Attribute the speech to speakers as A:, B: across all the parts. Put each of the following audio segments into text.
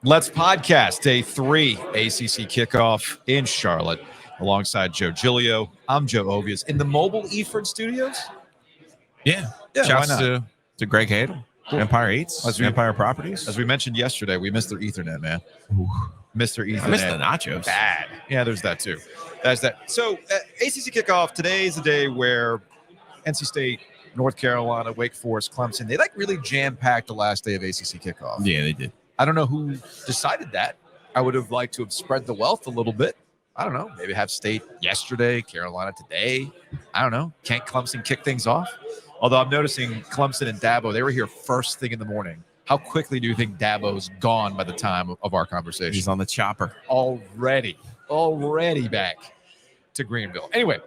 A: Let's podcast day 3 ACC Kickoff in Charlotte alongside Joe Giglio. I'm Joe OVIES in the mobile Eford studios.
B: Yeah.
A: Yeah,
B: Shouts
A: why not?
B: to Greg Hadel, Empire Eats, Empire Properties.
A: As we mentioned yesterday, we missed their Ethernet, man. Mr. Ethernet.
B: I missed the nachos.
A: Bad. Yeah, there's that too. That's that. So ACC Kickoff, today is the day where NC State, North Carolina, Wake Forest, Clemson, they really jam-packed the last day of ACC Kickoff.
B: Yeah, they did.
A: I don't know who decided that. I would have liked to have spread the wealth a little bit. I don't know. Maybe have State yesterday, Carolina today. I don't know. Can't Clemson kick things off? Although I'm noticing Clemson and Dabo, they were here first thing in the morning. How quickly do you think Dabo's gone by the time of our conversation?
B: He's on the chopper.
A: Already back to Greenville. Anyway,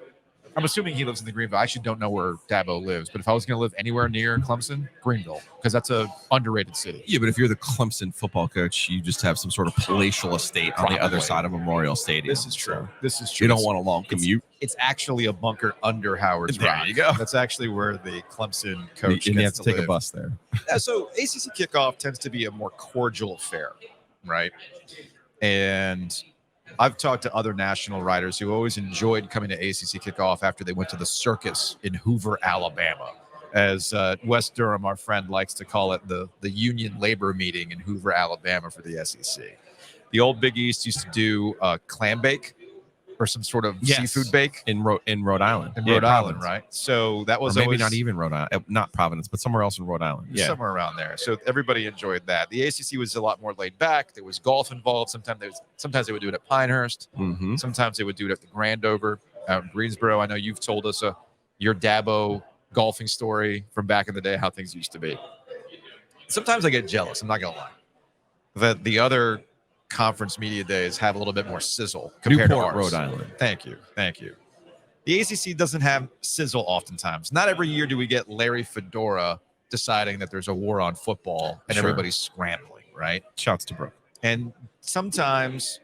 A: I'm assuming he lives in the Greenville. I actually don't know where Dabo lives, but if I was going to live anywhere near Clemson, Greenville, because that's a underrated city.
B: Yeah, but if you're the Clemson football coach, you just have some sort of palatial estate on the other side of Memorial Stadium.
A: This is true. This is true.
B: You don't want a long commute.
A: It's actually a bunker under Howard's
B: There
A: Rock.
B: you go.
A: That's actually where the Clemson coach
B: And you have
A: gets
B: to take
A: live.
B: a bus there.
A: Yeah, so ACC Kickoff tends to be a more cordial affair, right? And I've talked to other national writers who always enjoyed coming to ACC Kickoff after they went to the circus in Hoover, Alabama. As Wes Durham, our friend, likes to call it, the union labor meeting in Hoover, Alabama for the SEC. The old Big East used to do clam bake or some sort of seafood bake
B: in Rhode Island.
A: in Rhode Island, right? So that was
B: Or maybe
A: always
B: not even Rhode Island, not Providence, but somewhere else in Rhode Island. Yeah.
A: somewhere around there. So everybody enjoyed that. The ACC was a lot more laid back. There was golf involved. Sometimes they would do it at Pinehurst.
B: Mm-hmm.
A: Sometimes they would do it at the Grandover out in Greensboro. I know you've told us your Dabo golfing story from back in the day, how things used to be. Sometimes I get jealous. I'm not gonna lie. That the other conference media days have a little bit more sizzle compared
B: Newport,
A: to ours.
B: Rhode Island.
A: Thank you. The ACC doesn't have sizzle oftentimes. Not every year do we get Larry Fedora deciding that there's a war on football and
B: Sure.
A: everybody's scrambling, right?
B: Shouts to Brooke.
A: And sometimes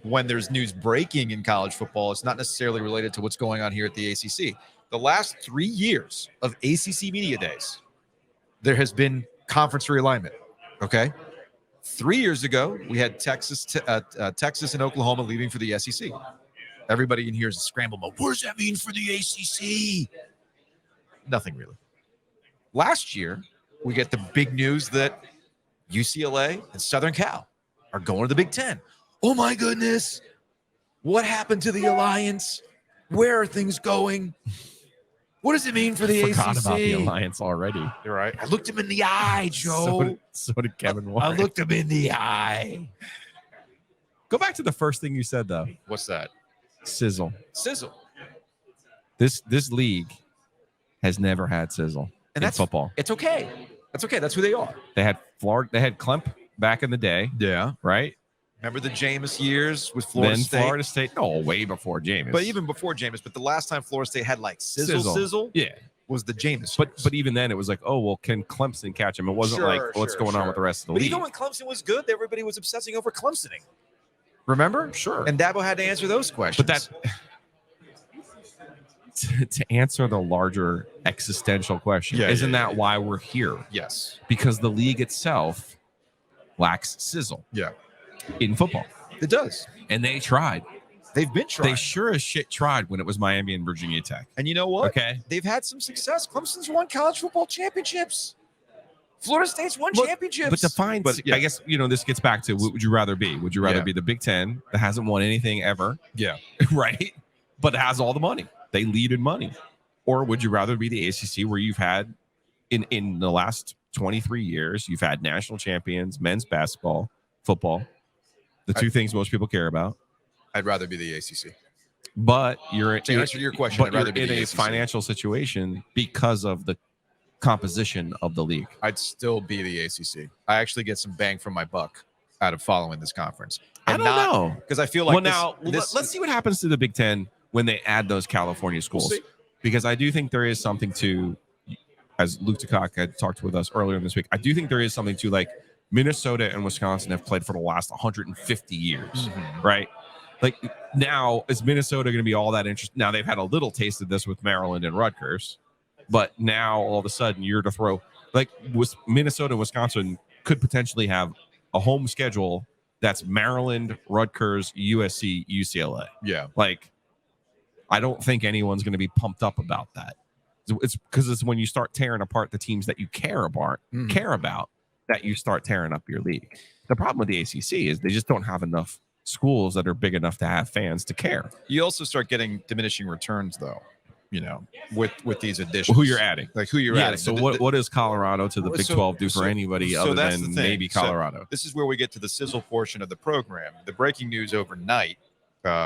A: when there's news breaking in college football, it's not necessarily related to what's going on here at the ACC. The last 3 years of ACC media days, there has been conference realignment, okay? 3 years ago, we had Texas and Oklahoma leaving for the SEC. Everybody in here is a scramble mode. What does that mean for the ACC? Nothing really. Last year, we get the big news that UCLA and Southern Cal are going to the Big Ten. Oh my goodness. What happened to the alliance? Where are things going? What does it mean for the
B: Forgot
A: ACC?
B: about the alliance already.
A: You're right. I looked him in the eye, Joe.
B: So did Kevin
A: I
B: Warren.
A: looked him in the eye.
B: Go back to the first thing you said, though.
A: What's that?
B: Sizzle.
A: Sizzle.
B: This league has never had sizzle
A: And
B: in
A: that's
B: football.
A: It's okay. That's okay. That's who they are.
B: They had Florida. They had Klemp back in the day,
A: Yeah.
B: right?
A: Remember the Jameis years with Florida
B: Then
A: State?
B: Florida State. No, way before Jameis.
A: But even before Jameis, but the last time Florida State had like sizzle
B: yeah.
A: was the Jameis.
B: But even then, it was like, oh well, can Clemson catch him? It wasn't like what's going on with the rest of the
A: But
B: league.
A: even when Clemson was good, everybody was obsessing over Clemsoning. Remember?
B: Sure.
A: And Dabo had to answer those questions.
B: But to answer the larger existential question, isn't that why we're here?
A: Yes.
B: Because the league itself lacks sizzle
A: Yeah.
B: in football,
A: It does.
B: and they tried.
A: They've been trying.
B: They sure as shit tried when it was Miami and Virginia Tech.
A: And you know what?
B: Okay.
A: They've had some success. Clemson's won college football championships. Florida State's won championships.
B: But define, I guess, this gets back to what would you rather be? Would you rather be the Big Ten that hasn't won anything ever?
A: Yeah.
B: Right? But it has all the money. They lead in money. Or would you rather be the ACC where you've had, in the last 23 years, you've had national champions, men's basketball, football, the two things most people care about.
A: I'd rather be the ACC.
B: But you're
A: To answer your question,
B: but
A: I'd rather
B: you're
A: be
B: in
A: the
B: a
A: ACC.
B: financial situation because of the composition of the league.
A: I'd still be the ACC. I actually get some bang from my buck out of following this conference.
B: I don't know.
A: Because I feel like
B: let's see what happens to the Big Ten when they add those California schools.
A: see.
B: Because I do think there is something to, as Luke DeCock had talked with us earlier this week, I do think there is something to, like, Minnesota and Wisconsin have played for the last 150 years, right? Like, now, is Minnesota going to be all that interesting? Now, they've had a little taste of this with Maryland and Rutgers, but now all of a sudden you're to throw, like, Minnesota and Wisconsin could potentially have a home schedule that's Maryland, Rutgers, USC, UCLA.
A: Yeah.
B: Like, I don't think anyone's going to be pumped up about that. It's because it's when you start tearing apart the teams that you care about, that you start tearing up your league. The problem with the ACC is they just don't have enough schools that are big enough to have fans to care.
A: You also start getting diminishing returns, though, with these additions.
B: Who you're adding.
A: Like who you're adding.
B: So what does Colorado to the Big 12 do for anybody other than maybe Colorado?
A: So this is where we get to the sizzle portion of the program. The breaking news overnight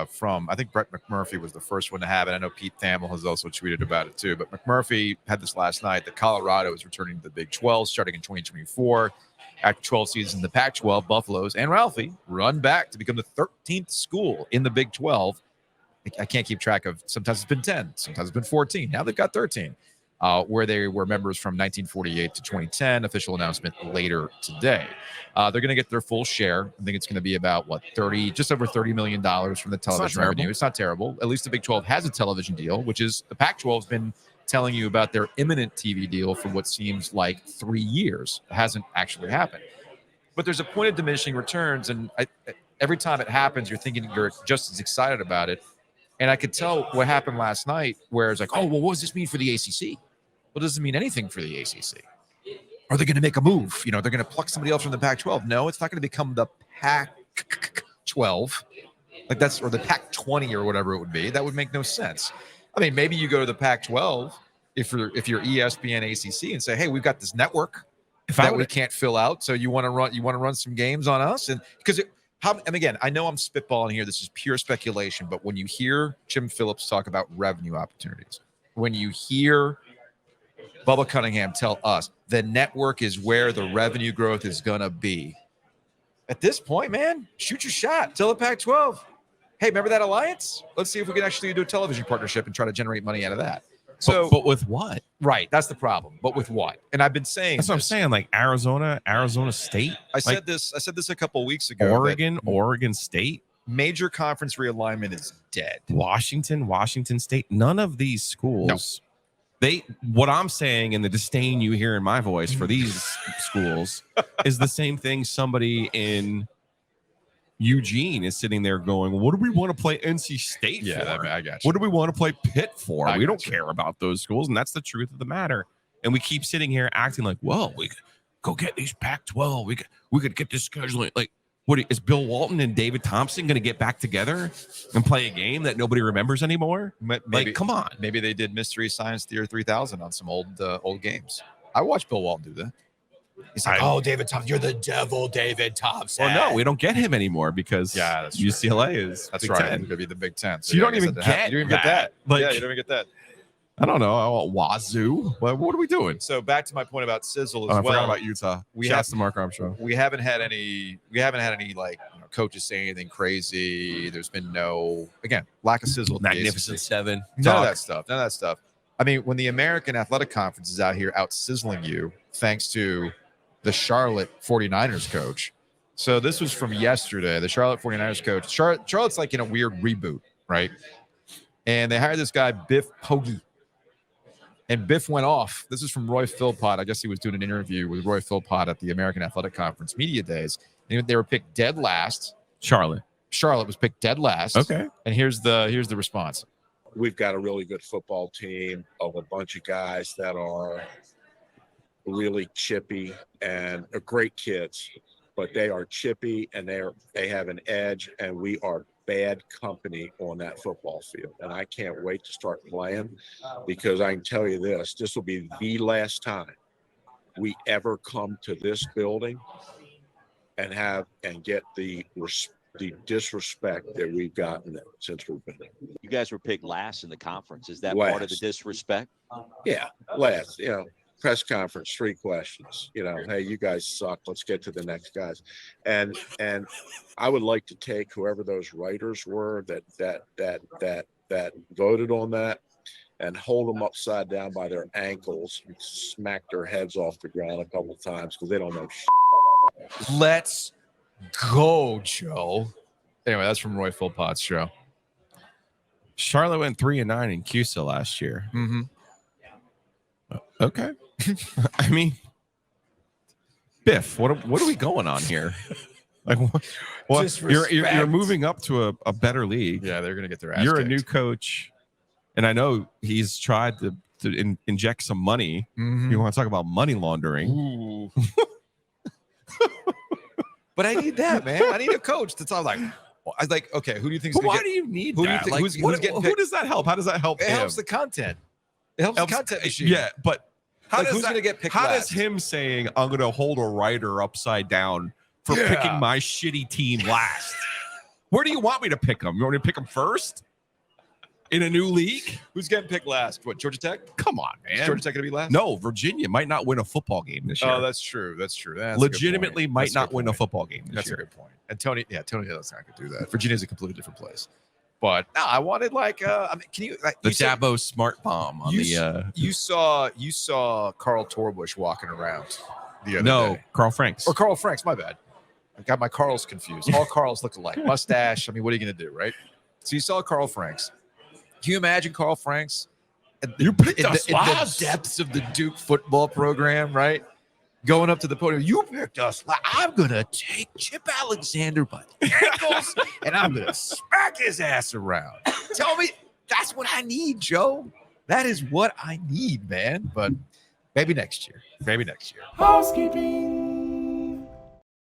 A: from, I think Brett McMurphy was the first one to have it. I know Pete Thamel has also tweeted about it too. But McMurphy had this last night that Colorado is returning to the Big 12 starting in 2024. After 12 seasons in the Pac-12, Buffaloes and Ralphie run back to become the 13th school in the Big 12. I can't keep track of. Sometimes it's been 10, sometimes it's been 14. Now they've got 13, where they were members from 1948 to 2010. Official announcement later today. They're going to get their full share. I think it's going to be about just over $30 million from the television revenue. It's not terrible. At least the Big 12 has a television deal, which is the Pac-12 has been telling you about their imminent TV deal for what seems like 3 years. It hasn't actually happened. But there's a point of diminishing returns, and every time it happens, you're thinking you're just as excited about it. And I could tell what happened last night, where it's like, oh, well, what does this mean for the ACC? Well, it doesn't mean anything for the ACC. Are they going to make a move? They're going to pluck somebody else from the Pac-12. No, it's not going to become the Pac-12, or the Pac-20 or whatever it would be. That would make no sense. I mean, maybe you go to the Pac-12 if you're ESPN, ACC, and say, hey, we've got this network that we can't fill out, so you want to run some games on us, and because and again, I know I'm spitballing here. This is pure speculation, but when you hear Jim Phillips talk about revenue opportunities, when you hear Bubba Cunningham tell us the network is where the revenue growth is going to be, at this point, man, shoot your shot. Tell the Pac-12, hey, remember that alliance? Let's see if we can actually do a television partnership and try to generate money out of that. So,
B: but with what?
A: Right, that's the problem. But with what? And I've been saying
B: that's what I'm saying. Like Arizona State.
A: I said this a couple of weeks ago.
B: Oregon State.
A: Major conference realignment is dead.
B: Washington State. None of these schools. No. What I'm saying, and the disdain you hear in my voice for these schools, is the same thing somebody in Eugene is sitting there going, what do we want to play NC State for?
A: Yeah, I got you.
B: What do we want to play Pitt for? We don't care about those schools, and that's the truth of the matter. And we keep sitting here acting like, well, we could go get these Pac-12. We could get this scheduling. Like, what is Bill Walton and David Thompson going to get back together and play a game that nobody remembers anymore? Maybe, come on.
A: Maybe they did Mystery Science Theater 3000 on some old games. I watched Bill Walton do that. He's like, oh, David Thompson, you're the devil, David Thompson.
B: Well, no, we don't get him anymore because
A: that's
B: UCLA is
A: that's
B: Big
A: right.
B: Ten.
A: It's going to be the Big Ten.
B: So you don't even get that.
A: Like, you don't even get that.
B: I don't know. I want Wazoo. What are we doing?
A: So back to my point about sizzle as
B: I
A: well.
B: forgot about Utah. Shouts to Mark Armstrong.
A: We haven't had any like coaches say anything crazy. There's been no lack of sizzle.
B: Magnificent Seven.
A: None of that stuff. I mean, when the American Athletic Conference is out here out sizzling you, thanks to the Charlotte 49ers coach. So this was from yesterday. The Charlotte 49ers coach. Charlotte's like in a weird reboot, right? And they hired this guy, Biff Poggi. And Biff went off. This is from Roy Philpott. I guess he was doing an interview with Roy Philpott at the American Athletic Conference Media Days. And they were picked dead last.
B: Charlotte
A: was picked dead last.
B: Okay.
A: And here's the response.
C: We've got a really good football team of a bunch of guys that are really chippy and are great kids, but they are chippy and they have an edge, and we are bad company on that football field. And I can't wait to start playing, because I can tell you this will be the last time we ever come to this building and get the disrespect that we've gotten since we've been there.
D: You guys were picked last in the conference. Is that
C: Last.
D: part of the disrespect?
C: Yeah, last, press conference, 3 questions, hey, you guys suck, let's get to the next guys. And I would like to take whoever those writers were that voted on that and hold them upside down by their ankles and smack their heads off the ground a couple of times, because they don't know shit.
A: Let's go, Joe. Anyway, that's from Roy Philpott's show.
B: Charlotte went 3-9 in CUSA last year.
A: Mm-hmm.
B: Okay. I mean, Biff, what are we going on here? Like, what you're moving up to a better league.
A: Yeah, they're gonna get their ass
B: You're
A: kicked.
B: a new coach, and I know he's tried to inject some money.
A: Mhm.
B: You want to talk about money laundering?
A: Ooh. But I need that, man. I need a coach that's all like, I like. Okay, who do you think?
B: But why do you need
A: who do you
B: that?
A: think-
B: Like,
A: who's getting
B: who
A: picked?
B: does that help? How does that help
A: It
B: him?
A: helps the content. It helps the content machine.
B: Yeah, but
A: Like, who's gonna get picked
B: How
A: last?
B: does him saying I'm going to hold a writer upside down for picking my shitty team last? Where do you want me to pick him? You want me to pick him first in a new league?
A: Who's getting picked last? What, Georgia Tech?
B: Come on,
A: Is
B: man.
A: Georgia Tech gonna be last?
B: No, Virginia might not win a football game this year.
A: Oh, that's true. That's true. That's a good
B: Legitimately
A: point.
B: might
A: That's
B: not
A: good
B: win a
A: point.
B: football game this
A: That's
B: year.
A: a good point. And Tony Hill's not gonna do that. Virginia's a completely different place. But no, I wanted like I mean, can you like
B: The
A: you said-
B: Dabo smart bomb on
A: you
B: the
A: you saw Carl Torbush walking around the other
B: no,
A: day.
B: Carl Franks.
A: Or Carl Franks, my bad. I got my Carls confused. All Carls look alike. Mustache. I mean, what are you going to do, right? So you saw Carl Franks. Can you imagine Carl Franks
B: You picked
A: in
B: us
A: the
B: last.
A: depths of the Duke football program, right? Going up to the podium. You picked us. I'm going to take Chip Alexander by the ankles and I'm going to smack his ass around. Tell me, that's what I need, Joe. That is what I need, man. But maybe next year. Maybe next year.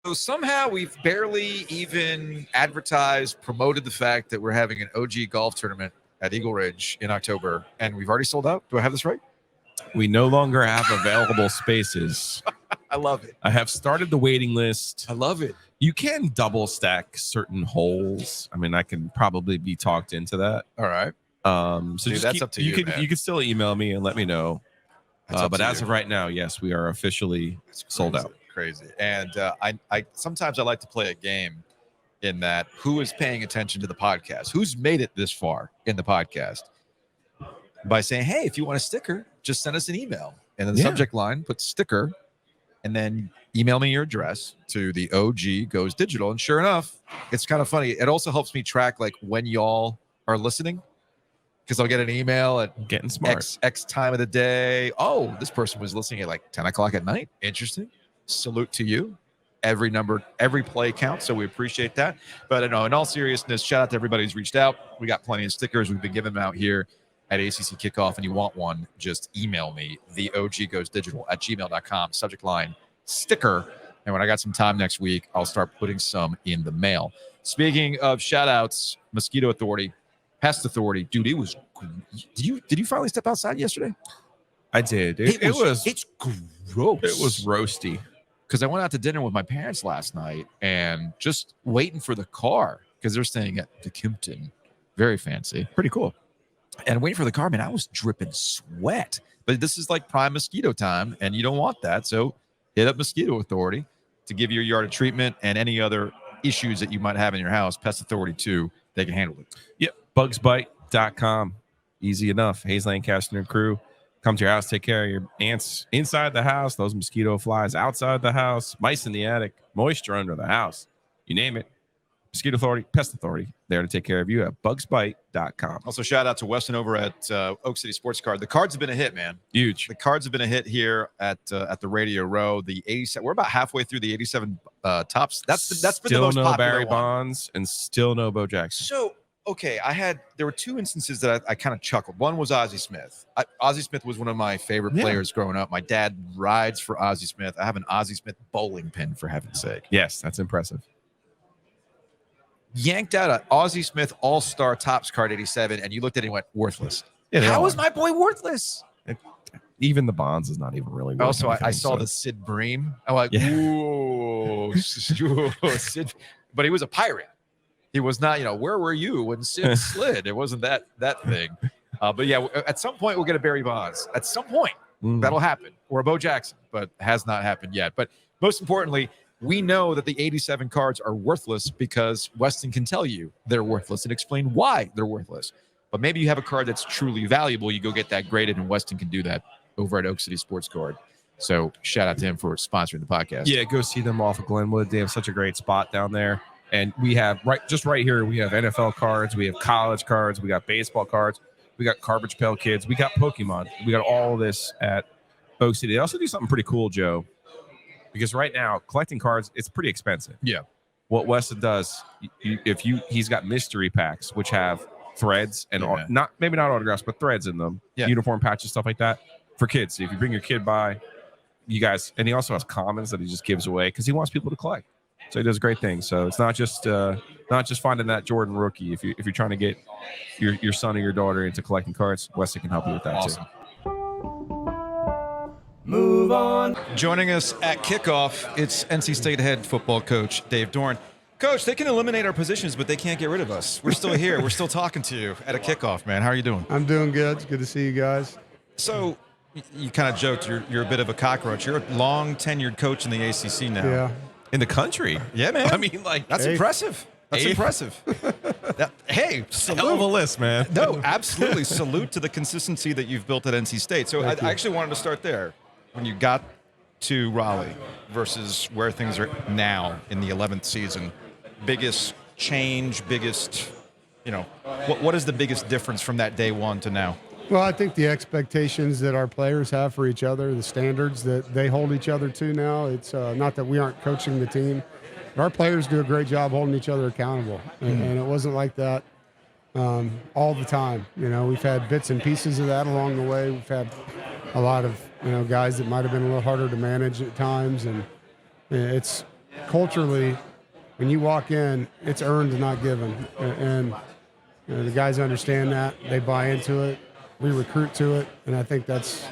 A: So somehow we've barely even advertised, promoted the fact that we're having an OG golf tournament at Eagle Ridge in October, and we've already sold out. Do I have this right?
B: We no longer have available spaces.
A: I love it.
B: I have started the waiting list.
A: I love it.
B: You can double stack certain holes. I mean, I can probably be talked into that.
A: All right.
B: So
A: Dude,
B: just
A: that's up to you, man.
B: You can still email me and let me know.
A: That's up
B: But
A: to
B: as
A: you.
B: of right now, yes, we are officially
A: It's
B: sold
A: crazy,
B: out.
A: Crazy. And I sometimes I like to play a game in that who is paying attention to the podcast, who's made it this far in the podcast, by saying, hey, if you want a sticker, just send us an email. And in the
B: Yeah.
A: subject line, put sticker, and then email me your address to the OG Goes Digital. And sure enough, it's kind of funny. It also helps me track like when y'all are listening, because I'll get an email at
B: Getting smart.
A: X time of the day. Oh, this person was listening at like 10 o'clock at night. Interesting. Salute to you. Every number, every play counts. So we appreciate that. But no, in all seriousness, shout out to everybody who's reached out. We got plenty of stickers. We've been giving them out here at ACC Kickoff. And you want one, just email me, theoggoesdigital@gmail.com. Subject line, sticker. And when I got some time next week, I'll start putting some in the mail. Speaking of shout outs, Mosquito Authority, Pest Authority. Dude, it was, did you finally step outside yesterday?
B: I did.
A: It's gross.
B: It was roasty.
A: Because I went out to dinner with my parents last night and just waiting for the car because they're staying at the Kimpton. Very fancy.
B: Pretty cool.
A: And waiting for the car, man, I was dripping sweat. But this is like prime mosquito time, and you don't want that. So hit up Mosquito Authority to give your yard a treatment and any other issues that you might have in your house. Pest Authority, too. They can handle it.
B: Yep. Bugsbite.com. Easy enough. Hayes Lancaster and crew. Come to your house, take care of your ants inside the house, those mosquito flies outside the house, mice in the attic, moisture under the house. You name it. Mosquito Authority, Pest Authority, there to take care of you at bugsbite.com.
A: Also, shout out to Weston over at Oak City Sports Card. The cards have been a hit, man.
B: Huge.
A: The cards have been a hit here at the Radio Row. The 87. We're about halfway through the 87 tops. That's been the
B: Still
A: most
B: no
A: popular
B: Barry
A: one.
B: Bonds and still no Bo Jackson.
A: So, okay, there were two instances that I kind of chuckled. One was Ozzie Smith. Ozzie Smith was one of my favorite players growing up. My dad rides for Ozzie Smith. I have an Ozzie Smith bowling pin, for heaven's sake.
B: Yes, that's impressive.
A: Yanked out an Ozzie Smith All-Star Tops card 87, and you looked at it and went, worthless.
B: Yeah, they
A: How
B: are.
A: is my boy worthless?
B: Even the Bonds is not even really.
A: Also,
B: working
A: I
B: with him,
A: saw
B: so-
A: the Sid Bream. I'm like,
B: Yeah.
A: ooh, Sid. But he was a pirate. He was not, where were you when Sid slid? It wasn't that thing. But yeah, at some point we'll get a Barry Bonds. At some point that'll happen, or a Bo Jackson, but has not happened yet. But most importantly, we know that the 87 cards are worthless because Weston can tell you they're worthless and explain why they're worthless. But maybe you have a card that's truly valuable. You go get that graded, and Weston can do that over at Oak City Sports Card. So shout out to him for sponsoring the podcast.
B: Yeah, go see them off of Glenwood. They have such a great spot down there. And we have right here, we have NFL cards, we have college cards, we got baseball cards, we got Garbage Pail Kids, we got Pokemon. We got all of this at Oak City. They also do something pretty cool, Joe. because right now collecting cards, it's pretty expensive.
A: Yeah.
B: What Weston does, he's got mystery packs which have threads and maybe not autographs, but threads in them, uniform patches, stuff like that for kids. So if you bring your kid by, you guys, and he also has commons that he just gives away because he wants people to collect. So he does great things. So it's not just finding that Jordan rookie. If you're trying to get your son or your daughter into collecting cards, Weston can help you with that too.
A: Move on. Joining us at kickoff, it's NC State head football coach Dave Doeren. Coach, they can eliminate our positions, but they can't get rid of us. We're still here. We're still talking to you at a kickoff, man. How are you doing?
E: I'm doing good. It's good to see you guys.
A: So you kind of joked you're a bit of a cockroach. You're a long tenured coach in the ACC now.
E: Yeah.
B: In the country.
A: Yeah, man.
B: I mean, like,
A: that's impressive. That's impressive. Hey, salute.
B: Hell of a list, man.
A: No, absolutely. Salute to the consistency that you've built at NC State. So I actually wanted to start there. When you got to Raleigh versus where things are now in the 11th season, biggest change, what is the biggest difference from that day one to now?
E: Well, I think the expectations that our players have for each other, the standards that they hold each other to now, it's not that we aren't coaching the team. But our players do a great job holding each other accountable. And it wasn't like that all the time. We've had bits and pieces of that along the way. We've had a lot of guys that might have been a little harder to manage at times, and it's culturally, when you walk in, it's earned, not given, and the guys understand that. They buy into it. We recruit to it, and I think that's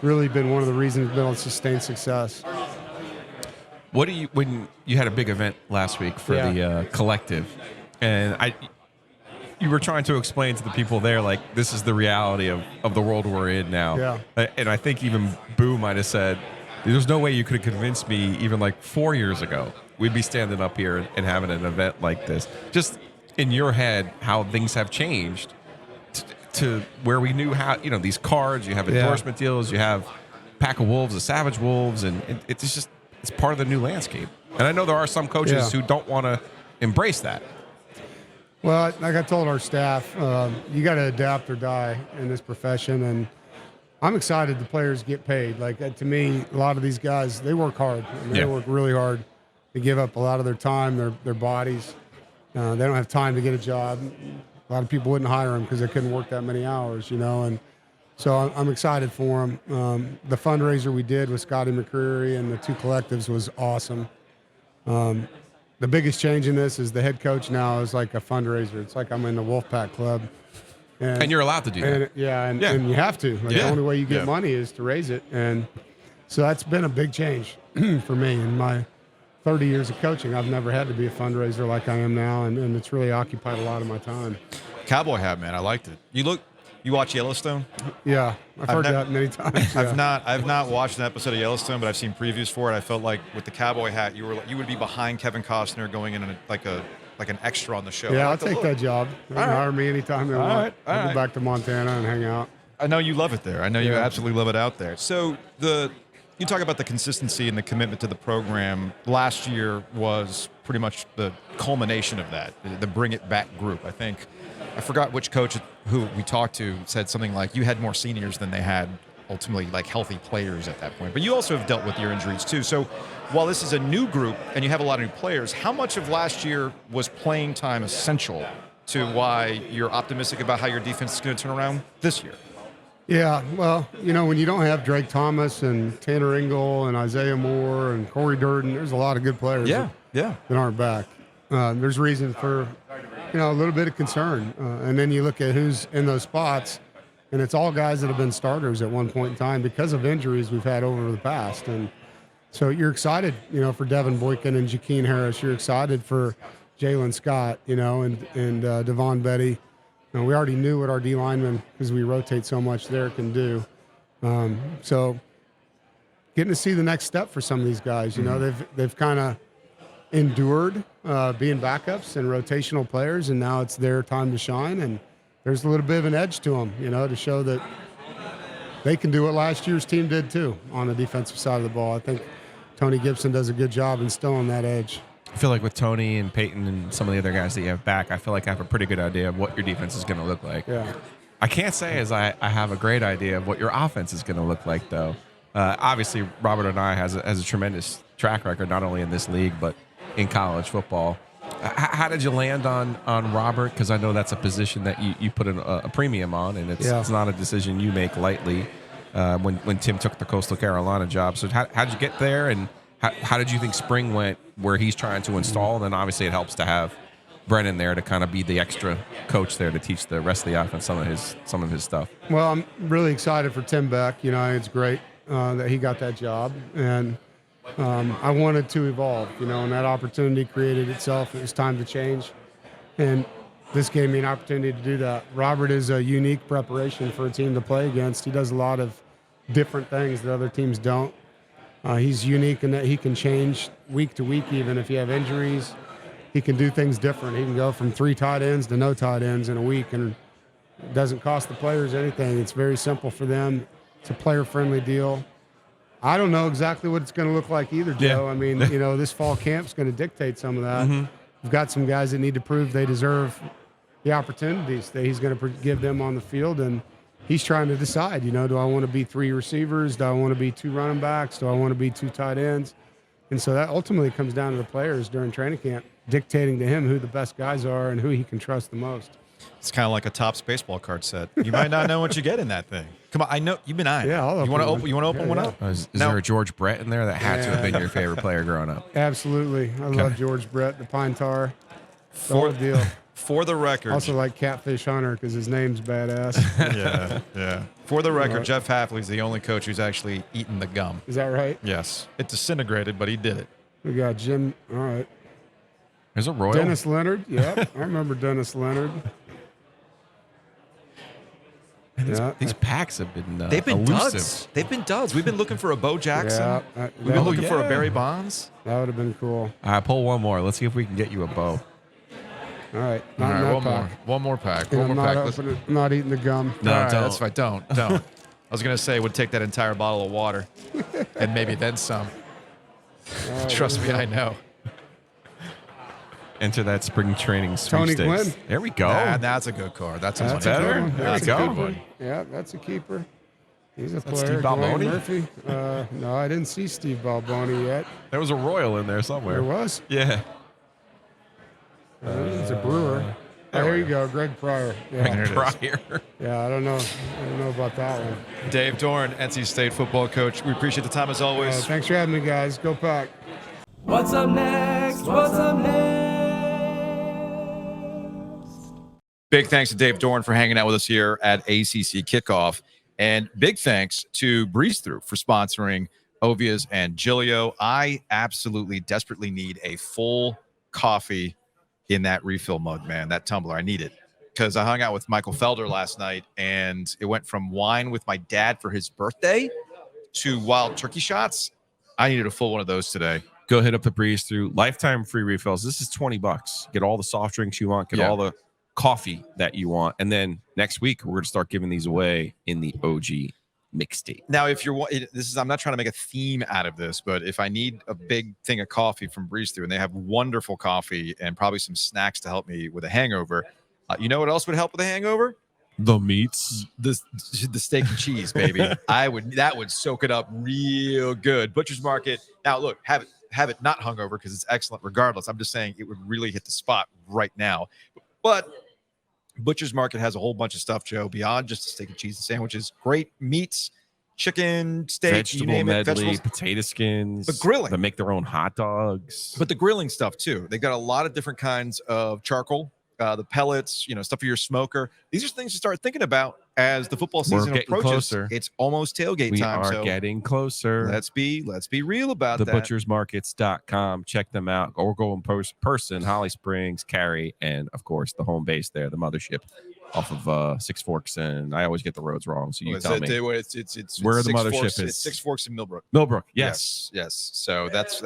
E: really been one of the reasons we've been able to sustain success.
B: When you had a big event last week for the collective, and you were trying to explain to the people there, like, this is the reality of the world we're in now.
E: Yeah.
B: And I think even Boo might have said, there's no way you could have convinced me even like 4 years ago we'd be standing up here and having an event like this. Just in your head, how things have changed to where we knew how, these cards, you have endorsement deals, you have Pack of Wolves, the Savage Wolves, and it's part of the new landscape. And I know there are some coaches who don't want to embrace that.
E: Well, like I told our staff, you got to adapt or die in this profession, and I'm excited the players get paid. Like, to me, a lot of these guys, they work hard. They work really hard. They give up a lot of their time, their bodies. They don't have time to get a job. A lot of people wouldn't hire them because they couldn't work that many hours, and so I'm excited for them. The fundraiser we did with Scotty McCreary and the two collectives was awesome. The biggest change in this is the head coach now is like a fundraiser. It's like I'm in the Wolfpack club.
B: And you're allowed to do that.
E: And you have to. The only way you get money is to raise it. And so that's been a big change for me. In my 30 years of coaching, I've never had to be a fundraiser like I am now, and it's really occupied a lot of my time.
A: Cowboy hat, man. I liked it. You watch Yellowstone?
E: Yeah, I've heard that many times.
A: I've not watched an episode of Yellowstone, but I've seen previews for it. I felt like with the cowboy hat, you would be behind Kevin Costner going in like an extra on the show.
E: Yeah, I'll take that job. They can hire me anytime they want. I'll go back to Montana and hang out.
A: I know you love it there. I know you absolutely love it out there. So you talk about the consistency and the commitment to the program. Last year was pretty much the culmination of that, the Bring It Back group. I forgot which coach who we talked to said something like you had more seniors than they had ultimately like healthy players at that point. But you also have dealt with your injuries too. So while this is a new group and you have a lot of new players, how much of last year was playing time essential to why you're optimistic about how your defense is going to turn around this year?
E: Yeah, well, when you don't have Drake Thomas and Tanner Ingle and Isaiah Moore and Corey Durden, there's a lot of good players that aren't back. There's reason for a little bit of concern. And then you look at who's in those spots, and it's all guys that have been starters at one point in time because of injuries we've had over the past. And so you're excited, for Devin Boykin and Jakeem Harris. You're excited for Jalen Scott, and Devon Betty. We already knew what our D linemen, because we rotate so much there, can do. So getting to see the next step for some of these guys, they've kind of endured being backups and rotational players, and now it's their time to shine. And there's a little bit of an edge to them, to show that they can do what last year's team did too on the defensive side of the ball. I think Tony Gibson does a good job instilling that edge.
B: I feel like with Tony and Payton and some of the other guys that you have back, I feel like I have a pretty good idea of what your defense is going to look like.
E: Yeah.
B: I can't say as I have a great idea of what your offense is going to look like, though. Obviously, Robert and I has a tremendous track record, not only in this league but in college football. How did you land on Robert? Because I know that's a position that you put a premium on, and it's not a decision you make lightly. When Tim took the Coastal Carolina job, so how did you get there, and how did you think spring went, where he's trying to install? And then obviously it helps to have Brennan there to kind of be the extra coach there to teach the rest of the offense some of his stuff.
E: Well, I'm really excited for Tim Beck. You know, it's great that he got that job, and I wanted to evolve. You know, and that opportunity created itself. It was time to change, and this gave me an opportunity to do that. Robert is a unique preparation for a team to play against. He does a lot of different things that other teams don't. He's unique in that he can change week to week, even if you have injuries. He can do things different. He can go from 3 tight ends to no tight ends in a week, and it doesn't cost the players anything. It's very simple for them. It's a player-friendly deal. I don't know exactly what it's going to look like either, Joe. I mean, you know, this fall camp's going to dictate some of that. We've got some guys that need to prove they deserve the opportunities that he's going to give them on the field, and he's trying to decide, you know, do I want to be 3 receivers? Do I want to be 2 running backs? Do I want to be 2 tight ends? And so that ultimately comes down to the players during training camp, dictating to him who the best guys are and who he can trust the most.
A: It's kind of like a Topps baseball card set. You might not know what you get in that thing. Come on, I know you've been eyeing.
E: Yeah, I'll
A: you want to open? You want to open one up?
B: Is there a George Brett in there? That had to have been your favorite player growing up.
E: Absolutely, I love George Brett, the Pine Tar, the whole deal.
A: For the record,
E: Also like Catfish Hunter because his name's badass.
A: yeah. For the record, Jeff Hafley's the only coach who's actually eaten the gum.
E: Is that right?
A: Yes, it disintegrated, but he did it.
E: We got Jim. All right.
B: There's a Royal.
E: Dennis Leonard. Yep, I remember Dennis Leonard.
B: These packs have been
A: they've been
B: elusive.
A: duds. They've been duds. We've been looking for a Bo Jackson. We've been looking for a Barry Bonds.
E: That would have been cool.
B: All right, pull one more. Let's see if we can get you a bow.
E: All right.
A: All right, one more pack.
E: I'm not eating the gum.
B: No,
A: All right,
B: don't.
A: that's fine. Don't. I was gonna say would take that entire bottle of water, and maybe then some. Trust me, I know.
B: Enter that spring training
E: Tony
B: sweepstakes.
E: Gwynn.
B: There we go.
A: That's a good card. That's
E: a
B: better.
E: good one.
B: There we go.
E: Yeah, that's a keeper. He's a player.
B: Steve
E: Dwayne
B: Balboni?
E: Murphy. No, I didn't see Steve Balboni yet.
B: There was a Royal in there somewhere.
E: There was.
B: Yeah.
E: He's a Brewer. Here you go, Greg Pryor. Yeah.
B: Pryor.
E: Yeah, I don't know about that one.
A: Dave Doeren, NC State football coach. We appreciate the time as always.
E: Thanks for having me, guys. Go Pack.
F: What's up next? What's up next?
A: Big thanks to Dave Doeren for hanging out with us here at ACC Kickoff. And big thanks to Breeze Through for sponsoring OVIES and Giglio. I absolutely desperately need a full coffee in that refill mug, man, that tumbler. I need it because I hung out with Michael Felder last night, and it went from wine with my dad for his birthday to wild turkey shots. I needed a full one of those today.
B: Go hit up the Breeze Through. Lifetime free refills. This is $20. Get all the soft drinks you want. Get all the coffee that you want. And then next week, we're going to start giving these away in the OG mixtape.
A: Now, if you're I'm not trying to make a theme out of this, but if I need a big thing of coffee from Breeze Through, and they have wonderful coffee and probably some snacks to help me with a hangover, you know what else would help with a hangover?
B: The meats,
A: the steak and cheese, baby. That would soak it up real good. Butcher's Market. Now, look, have it not hungover because it's excellent regardless. I'm just saying it would really hit the spot right now. But Butcher's Market has a whole bunch of stuff, Joe, beyond just the steak and cheese and sandwiches. Great meats, chicken, steak,
B: vegetable
A: you name
B: medley,
A: it,
B: potato skins.
A: But grilling.
B: They make their own hot dogs.
A: But the grilling stuff, too. They've got a lot of different kinds of charcoal, the pellets, stuff for your smoker. These are things to start thinking about as the football season approaches.
B: Closer.
A: It's almost tailgate time.
B: We are getting closer.
A: Let's be real about that.
B: Thebutchersmarkets.com. Check them out. Or go in person. Holly Springs, Cary, and of course the home base there, the mothership off of Six Forks. And I always get the roads wrong, so you tell me.
A: It's
B: where
A: the
B: mothership is.
A: It's Six Forks in Millbrook.
B: Millbrook, yes.
A: So that's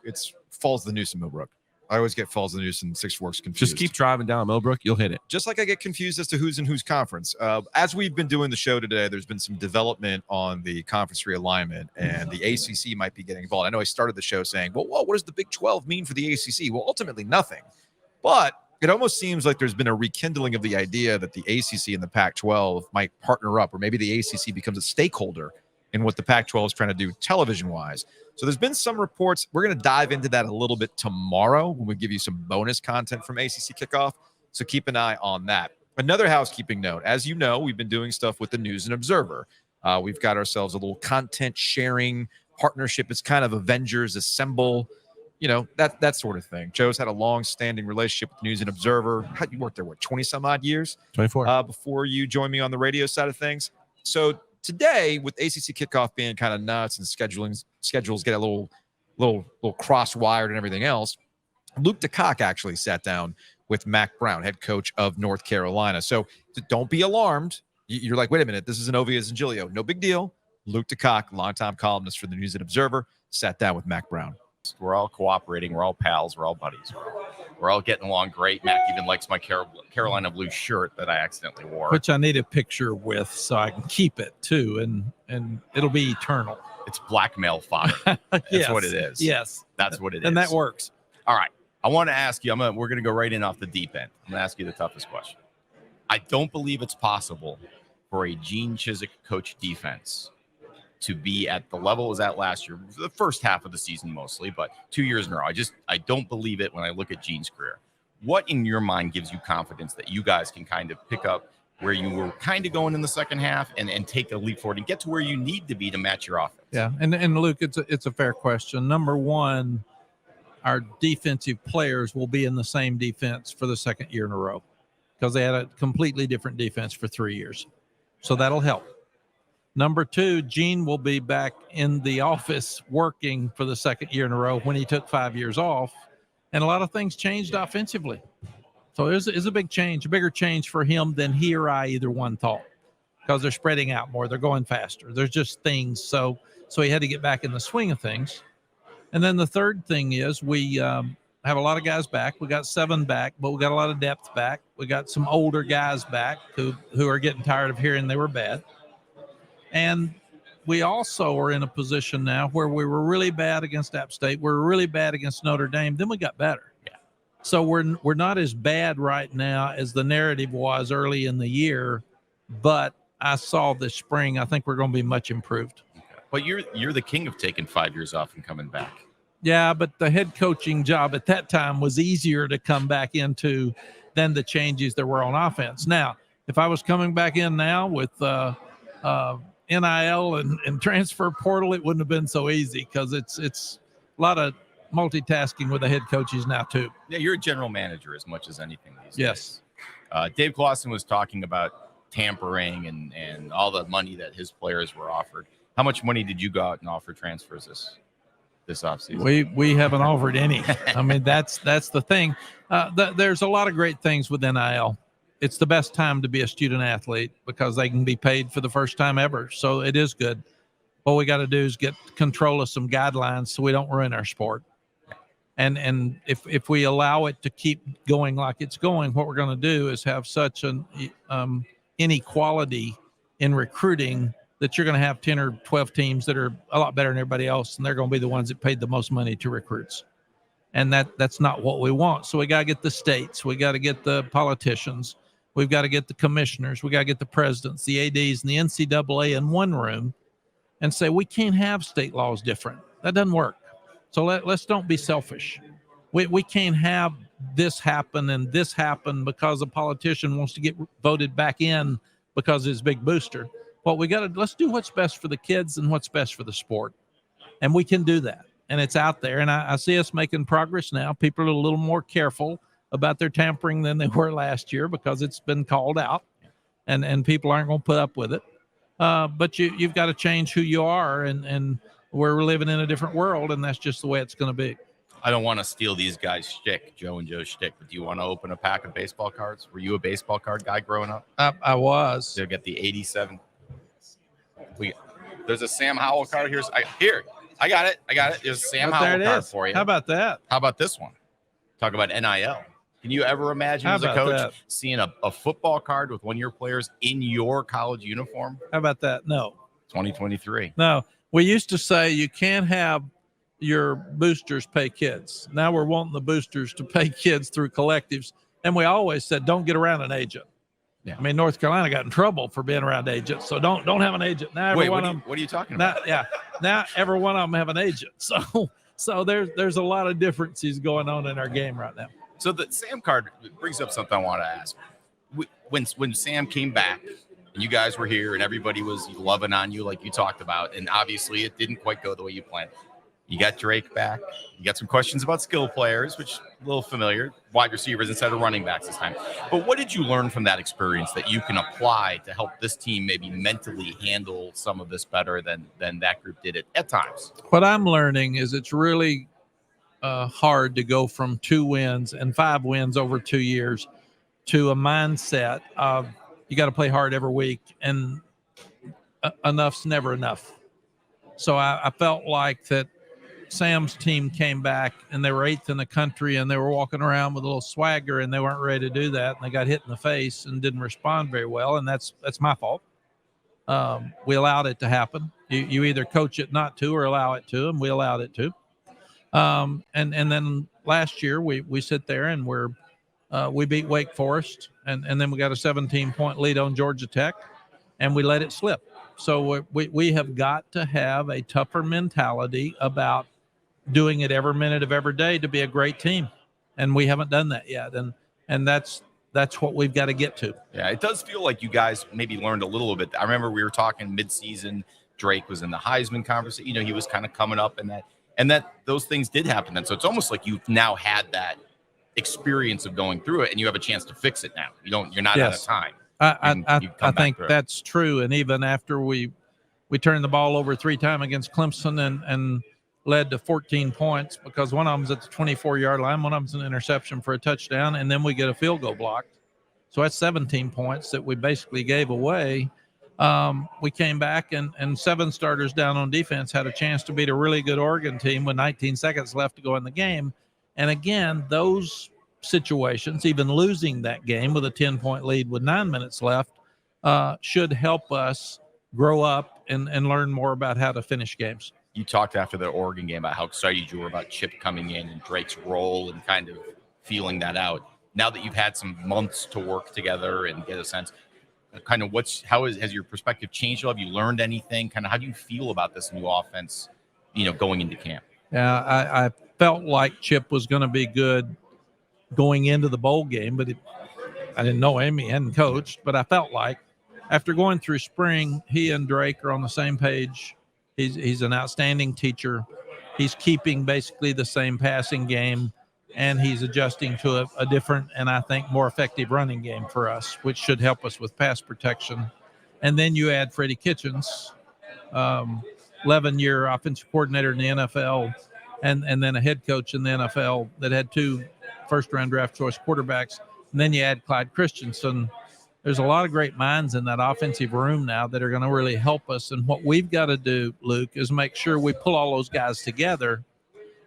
A: it's Falls of the Neuse in Millbrook. I always get Falls of the Neuse and Six Forks confused.
B: Just keep driving down Millbrook. You'll hit it.
A: Just like I get confused as to who's in whose conference. As we've been doing the show today, there's been some development on the conference realignment, and the ACC might be getting involved. I know I started the show saying, well, what does the Big 12 mean for the ACC? Well, ultimately nothing. But it almost seems like there's been a rekindling of the idea that the ACC and the Pac-12 might partner up, or maybe the ACC becomes a stakeholder in what the Pac-12 is trying to do television-wise. So there's been some reports. We're going to dive into that a little bit tomorrow when we give you some bonus content from ACC Kickoff. So keep an eye on that. Another housekeeping note. As you know, we've been doing stuff with the News and Observer. We've got ourselves a little content sharing partnership. It's kind of Avengers Assemble, that sort of thing. Joe's had a long-standing relationship with News and Observer. You worked there, 20-some-odd years?
B: 24.
A: Before you joined me on the radio side of things. So today, with ACC Kickoff being kind of nuts and schedules get a little cross-wired and everything else, Luke DeCock actually sat down with Mack Brown, head coach of North Carolina. So don't be alarmed. You're like, wait a minute, this is an OVIES GIGLIO. No big deal. Luke DeCock, longtime columnist for the News and Observer, sat down with Mack Brown.
G: We're all cooperating. We're all pals. We're all buddies. We're all getting along great. Mac even likes my Carolina blue shirt that I accidentally wore.
H: Which I need a picture with so I can keep it too, and it'll be eternal.
G: It's blackmail fodder. That's
H: Yes.
G: what it is.
H: Yes.
G: That's what it is.
H: And that works.
G: All right. I want to ask you, we're going to go right in off the deep end. I'm going to ask you the toughest question. I don't believe it's possible for a Gene Chizik coach defense to be at the level it was at last year, the first half of the season mostly, but 2 years in a row. I don't believe it when I look at Gene's career. What in your mind gives you confidence that you guys can kind of pick up where you were kind of going in the second half and take a leap forward and get to where you need to be to match your offense?
H: Yeah, and Luke, it's a fair question. Number one, our defensive players will be in the same defense for the second year in a row because they had a completely different defense for 3 years. So that'll help. Number two, Gene will be back in the office working for the second year in a row when he took 5 years off. And a lot of things changed offensively. So it is a big change, a bigger change for him than he or I either one thought, because they're spreading out more. They're going faster. There's just things. So he had to get back in the swing of things. And then the third thing is we have a lot of guys back. We got 7 back, but we got a lot of depth back. We got some older guys back who are getting tired of hearing they were bad. And we also are in a position now where we were really bad against App State. We were really bad against Notre Dame. Then we got better.
G: Yeah.
H: So we're not as bad right now as the narrative was early in the year. But I saw this spring, I think we're going to be much improved.
G: Okay. But you're the king of taking 5 years off and coming back.
H: Yeah, but the head coaching job at that time was easier to come back into than the changes there were on offense. Now, if I was coming back in now with NIL and transfer portal, it wouldn't have been so easy because it's a lot of multitasking with the head coaches now too.
G: Yeah, you're a general manager as much as anything these
H: Yes.
G: days. Dave Clawson was talking about tampering and all the money that his players were offered. How much money did you go out and offer transfers this offseason?
H: We haven't offered any. I mean, that's the thing. There's a lot of great things with NIL. It's the best time to be a student athlete because they can be paid for the first time ever. So it is good. What we got to do is get control of some guidelines so we don't ruin our sport. And if we allow it to keep going like it's going, what we're going to do is have such an inequality in recruiting that you're going to have 10 or 12 teams that are a lot better than everybody else, and they're going to be the ones that paid the most money to recruits. And that's not what we want. So we got to get the states. We got to get the politicians. We've got to get the commissioners. We got to get the presidents, the ADs, and the NCAA in one room and say, we can't have state laws different. That doesn't work. So let's don't be selfish. We can't have this happen and this happen because a politician wants to get voted back in because of his big booster. What we got to, let's do what's best for the kids and what's best for the sport. And we can do that. And it's out there. And I see us making progress now. People are a little more careful about their tampering than they were last year because it's been called out and people aren't going to put up with it. But you've got to change who you are, and we're living in a different world, and that's just the way it's going to be.
G: I don't want to steal these guys' shtick, Joe and Joe's shtick, but do you want to open a pack of baseball cards? Were you a baseball card guy growing up?
H: I was.
G: They'll get the 87. There's a Sam Howell card here. I got it. There's a Sam Howell card for you.
H: How about that?
G: How about this one? Talk about NIL. Can you ever imagine as a coach seeing a football card with one of your players in your college uniform?
H: How about that? No.
G: 2023.
H: No. We used to say you can't have your boosters pay kids. Now we're wanting the boosters to pay kids through collectives. And we always said, don't get around an agent. I mean, North Carolina got in trouble for being around agents, so don't have an agent now.
G: Wait, what are you talking about?
H: Now every one of them have an agent. So there's a lot of differences going on in our game right now.
G: So the Sam card brings up something I want to ask. When Sam came back and you guys were here and everybody was loving on you like you talked about, and obviously it didn't quite go the way you planned. You got Drake back. You got some questions about skill players, which a little familiar, wide receivers instead of running backs this time. But what did you learn from that experience that you can apply to help this team maybe mentally handle some of this better than that group did it at times?
H: What I'm learning is it's really hard to go from 2 wins and 5 wins over 2 years to a mindset of you got to play hard every week, and enough's never enough. So I felt like that Sam's team came back and they were 8th in the country and they were walking around with a little swagger and they weren't ready to do that. And they got hit in the face and didn't respond very well. And that's my fault. We allowed it to happen. You either coach it not to or allow it to, and we allowed it to. And then last year we sit there and we beat Wake Forest and then we got a 17-point lead on Georgia Tech and we let it slip. So we have got to have a tougher mentality about doing it every minute of every day to be a great team. And we haven't done that yet. And that's what we've got to get to.
G: Yeah, it does feel like you guys maybe learned a little bit. I remember we were talking mid-season. Drake was in the Heisman conversation. You know, he was kind of coming up and that those things did happen then. So it's almost like you've now had that experience of going through it and you have a chance to fix it now. You're not out of time.
H: I think that's true. And even after we turned the ball over 3 times against Clemson and led to 14 points because one of them's at the 24-yard line, one of them's an interception for a touchdown, and then we get a field goal blocked. So that's 17 points that we basically gave away. We came back and 7 starters down on defense had a chance to beat a really good Oregon team with 19 seconds left to go in the game. And again, those situations, even losing that game with a 10-point lead with 9 minutes left, should help us grow up and learn more about how to finish games.
G: You talked after the Oregon game about how excited you were about Chip coming in and Drake's role and kind of feeling that out. Now that you've had some months to work together and get a sense, kind of has your perspective changed? Have you learned anything? Kind of how do you feel about this new offense, going into camp?
H: Yeah, I felt like Chip was going to be good going into the bowl game, but I didn't know him. He hadn't coached, but I felt like after going through spring, he and Drake are on the same page. He's an outstanding teacher. He's keeping basically the same passing game, and he's adjusting to a different and I think more effective running game for us, which should help us with pass protection. And then you add Freddie Kitchens, 11-year offensive coordinator in the NFL, and then a head coach in the NFL that had 2 first-round draft choice quarterbacks. And then you add Clyde Christensen. There's a lot of great minds in that offensive room now that are going to really help us. And what we've got to do, Luke, is make sure we pull all those guys together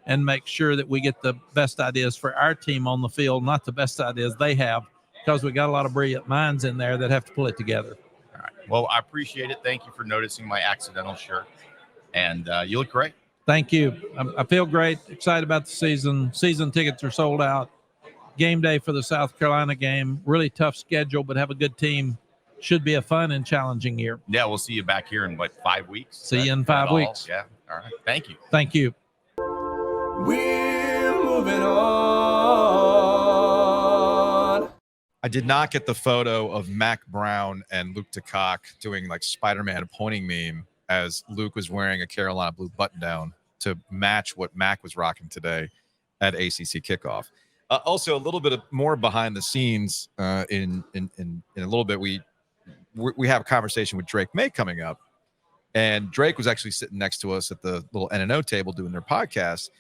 H: and make sure that we get the best ideas for our team on the field, not the best ideas they have, because we got a lot of brilliant minds in there that have to pull it together.
G: All right. Well, I appreciate it. Thank you for noticing my accidental shirt. And you look great.
H: Thank you. I feel great, excited about the season. Season tickets are sold out. Game day for the South Carolina game. Really tough schedule, but have a good team. Should be a fun and challenging year.
G: Yeah, we'll see you back here in 5 weeks?
H: See you in 5 weeks.
G: Yeah. All right. Thank you.
H: Thank you.
F: We're moving on.
A: I did not get the photo of Mack Brown and Luke DeCock doing like Spider-Man pointing meme as Luke was wearing a Carolina blue button down to match what Mack was rocking today at ACC Kickoff. Also, a little bit more behind the scenes. In a little bit, we have a conversation with Drake Maye coming up, and Drake was actually sitting next to us at the little N&O table doing their podcast.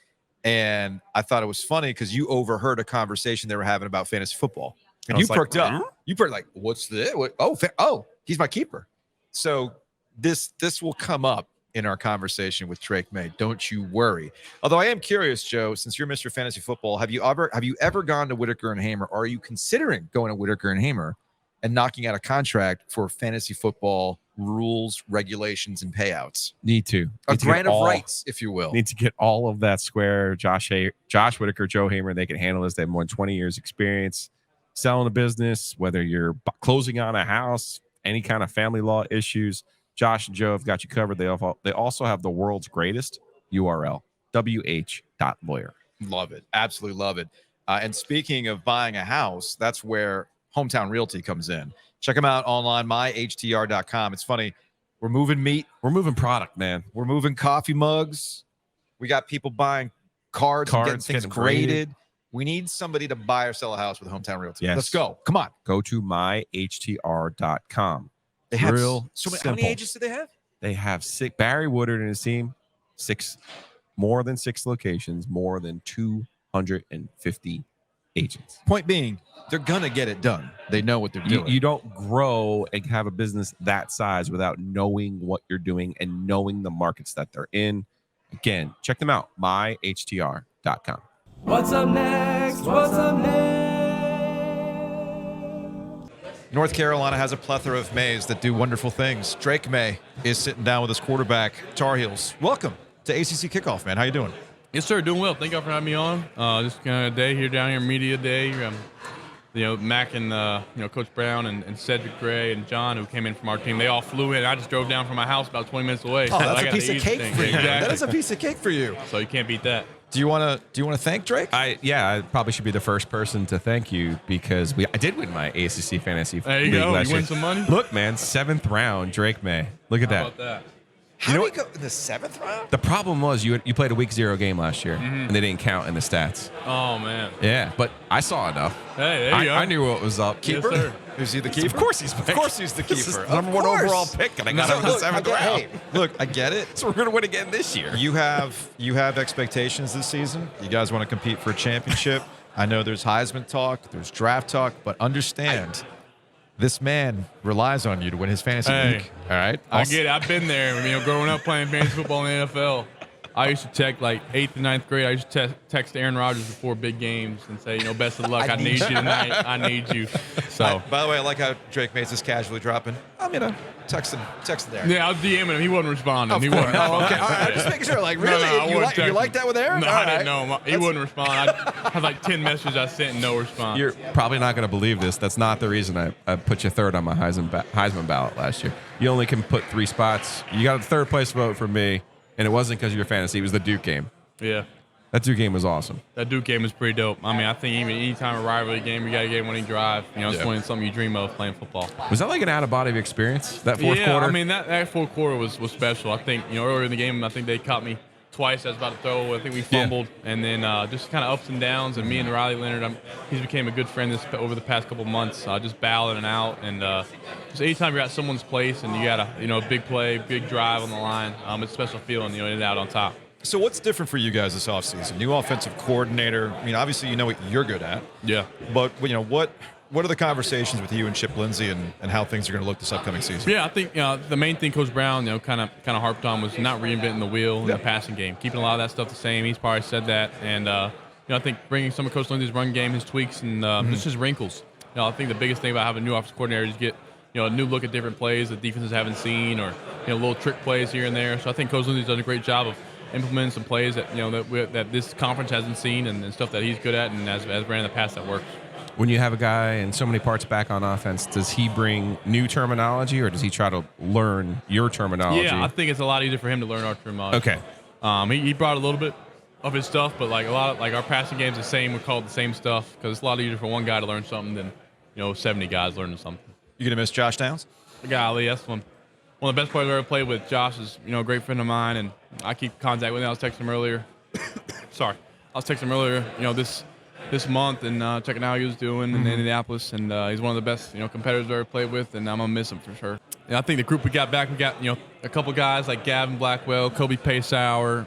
A: And I thought it was funny because you overheard a conversation they were having about fantasy football, and you perked up. You perked like, "What's this? Oh, he's my keeper." So this will come up in our conversation with Drake Maye. Don't you worry. Although I am curious, Joe, since you're Mr. Fantasy Football, have you ever gone to Whitaker and Hamer? Or are you considering going to Whitaker and Hamer and knocking out a contract for fantasy football rules, regulations, and payouts?
B: Need to.
A: A grant of rights, if you will.
B: Need to get all of that square. Josh Whitaker, Joe Hamer, they can handle this. They have more than 20 years experience. selling a business, whether you're closing on a house, any kind of family law issues, Josh and Joe have got you covered. They also have the world's greatest URL, wh.lawyer.
A: Love it. Absolutely love it. And speaking of buying a house, that's where Hometown Realty comes in. Check them out online, myhtr.com. It's funny. We're moving meat.
B: We're moving product, man.
A: We're moving coffee mugs. We got people buying cards and getting things graded. We need somebody to buy or sell a house with Hometown Realty.
B: Yes.
A: Let's go. Come on.
B: Go to myhtr.com.
A: They have
B: Real
A: so many.
B: simple.
A: How many agents do they have?
B: They have Barry Woodard and his team, more than 6 locations, more than 250 agents.
A: Point being, they're going to get it done. They know what they're doing.
B: You don't grow and have a business that size without knowing what you're doing and knowing the markets that they're in. Again, check them out, myhtr.com.
F: What's up next? What's up next?
A: North Carolina has a plethora of Mays that do wonderful things. Drake Maye is sitting down with his quarterback, TarHeels. Welcome to ACC Kickoff, man. How you doing?
I: Yes, sir. Doing well. Thank y'all for having me on. Just kind of a day here down here, media day. Mack and Coach Brown and Cedric Gray and John, who came in from our team, they all flew in. I just drove down from my house about 20 minutes away.
A: Oh,
I: so
A: that's
I: I
A: a
I: got
A: piece
I: the
A: of
I: easy
A: cake
I: thing.
A: for you.
I: Exactly.
A: That is a piece of cake for you.
I: So you can't beat that.
A: Do you want to thank Drake?
B: I probably should be the first person to thank you because I did win my ACC fantasy.
I: There you
B: league
I: go.
B: last
I: You win
B: year.
I: some money.
B: Look, man, 7th round, Drake Maye. Look at
I: How
B: that.
I: about that?
A: How did we go in the 7th round?
B: The problem was you played a week 0 game last year, and they didn't count in the stats.
I: Oh, man.
B: Yeah, but I saw enough.
I: Hey, there you go.
B: I knew what was up.
A: Keeper?
I: Yes, sir.
A: Is he the keeper?
B: Of course he's
A: the keeper.
B: Number one overall pick, and I got him in the 7th round.
A: Hey, look, I get it.
B: So we're going to win again this year.
A: You have expectations this season. You guys want to compete for a championship. I know there's Heisman talk, there's draft talk, but understand this man relies on you to win his fantasy league. All right?
I: I get it. I've been there. Growing up playing fantasy football in the NFL, I used to text like 8th and 9th grade. I used to text Aaron Rodgers before big games and say, best of luck. I need you tonight. I need you. So,
A: by the way, I like how Drake Maye's just casually dropping. I'm gonna text him there.
I: yeah, I was DMing him. He wasn't responding. He
A: course.
I: wasn't
A: Oh,
I: responding.
A: okay. All right. Just making sure. Like, really?
I: No,
A: you like that with Aaron?
I: No,
A: All
I: I
A: right.
I: didn't know him. He wouldn't respond. I had like 10 messages I sent and no response.
B: You're probably not going to believe this. That's not the reason I put you 3rd on my Heisman ballot last year. You only can put 3 spots. You got a 3rd place vote for me, and it wasn't because of your fantasy. It was the Duke game.
I: Yeah.
B: That Duke game was awesome.
I: That Duke game was pretty dope. I think even anytime a rivalry game, you got to get a winning drive. It's something you dream of playing football.
B: Was that like an out-of-body experience, that fourth quarter?
I: That fourth quarter was special. I think, earlier in the game, I think they caught me twice. I was about to throw. I think we fumbled. Yeah. And then just kind of ups and downs. And me and Riley Leonard, he's became a good friend over the past couple months. Just battling and out. And just anytime you're at someone's place and you got a big play, big drive on the line, it's a special feeling, in and out on top.
A: So what's different for you guys this offseason? New offensive coordinator. Obviously you know what you're good at.
I: Yeah.
A: But what are the conversations with you and Chip Lindsey and how things are going to look this upcoming season?
I: Yeah, I think the main thing Coach Brown kind of harped on was not reinventing the wheel in the passing game, keeping a lot of that stuff the same. He's probably said that, and I think bringing some of Coach Lindsey's run game, his tweaks, and just his wrinkles. I think the biggest thing about having a new offensive coordinator is get a new look at different plays that defenses haven't seen, or little trick plays here and there. So I think Coach Lindsey's done a great job of implementing some plays that that this conference hasn't seen, and stuff that he's good at, and as ran in the past that works.
B: When you have a guy and so many parts back on offense, does he bring new terminology, or does he try to learn your terminology?
I: Yeah, I think it's a lot easier for him to learn our terminology.
B: Okay.
I: He brought a little bit of his stuff, but like a lot of our passing game's the same. We call it the same stuff because it's a lot easier for one guy to learn something than 70 guys learning something.
A: You gonna miss Josh Downs?
I: Golly, that's one of the best players I've ever played with. Josh is a great friend of mine, and I keep contact with him. I was texting him earlier. This month and checking out how he was doing in Indianapolis, and he's one of the best competitors I've ever played with, and I'm gonna miss him for sure. I think the group we got back, a couple guys like Gavin Blackwell, Kobe Paysauer,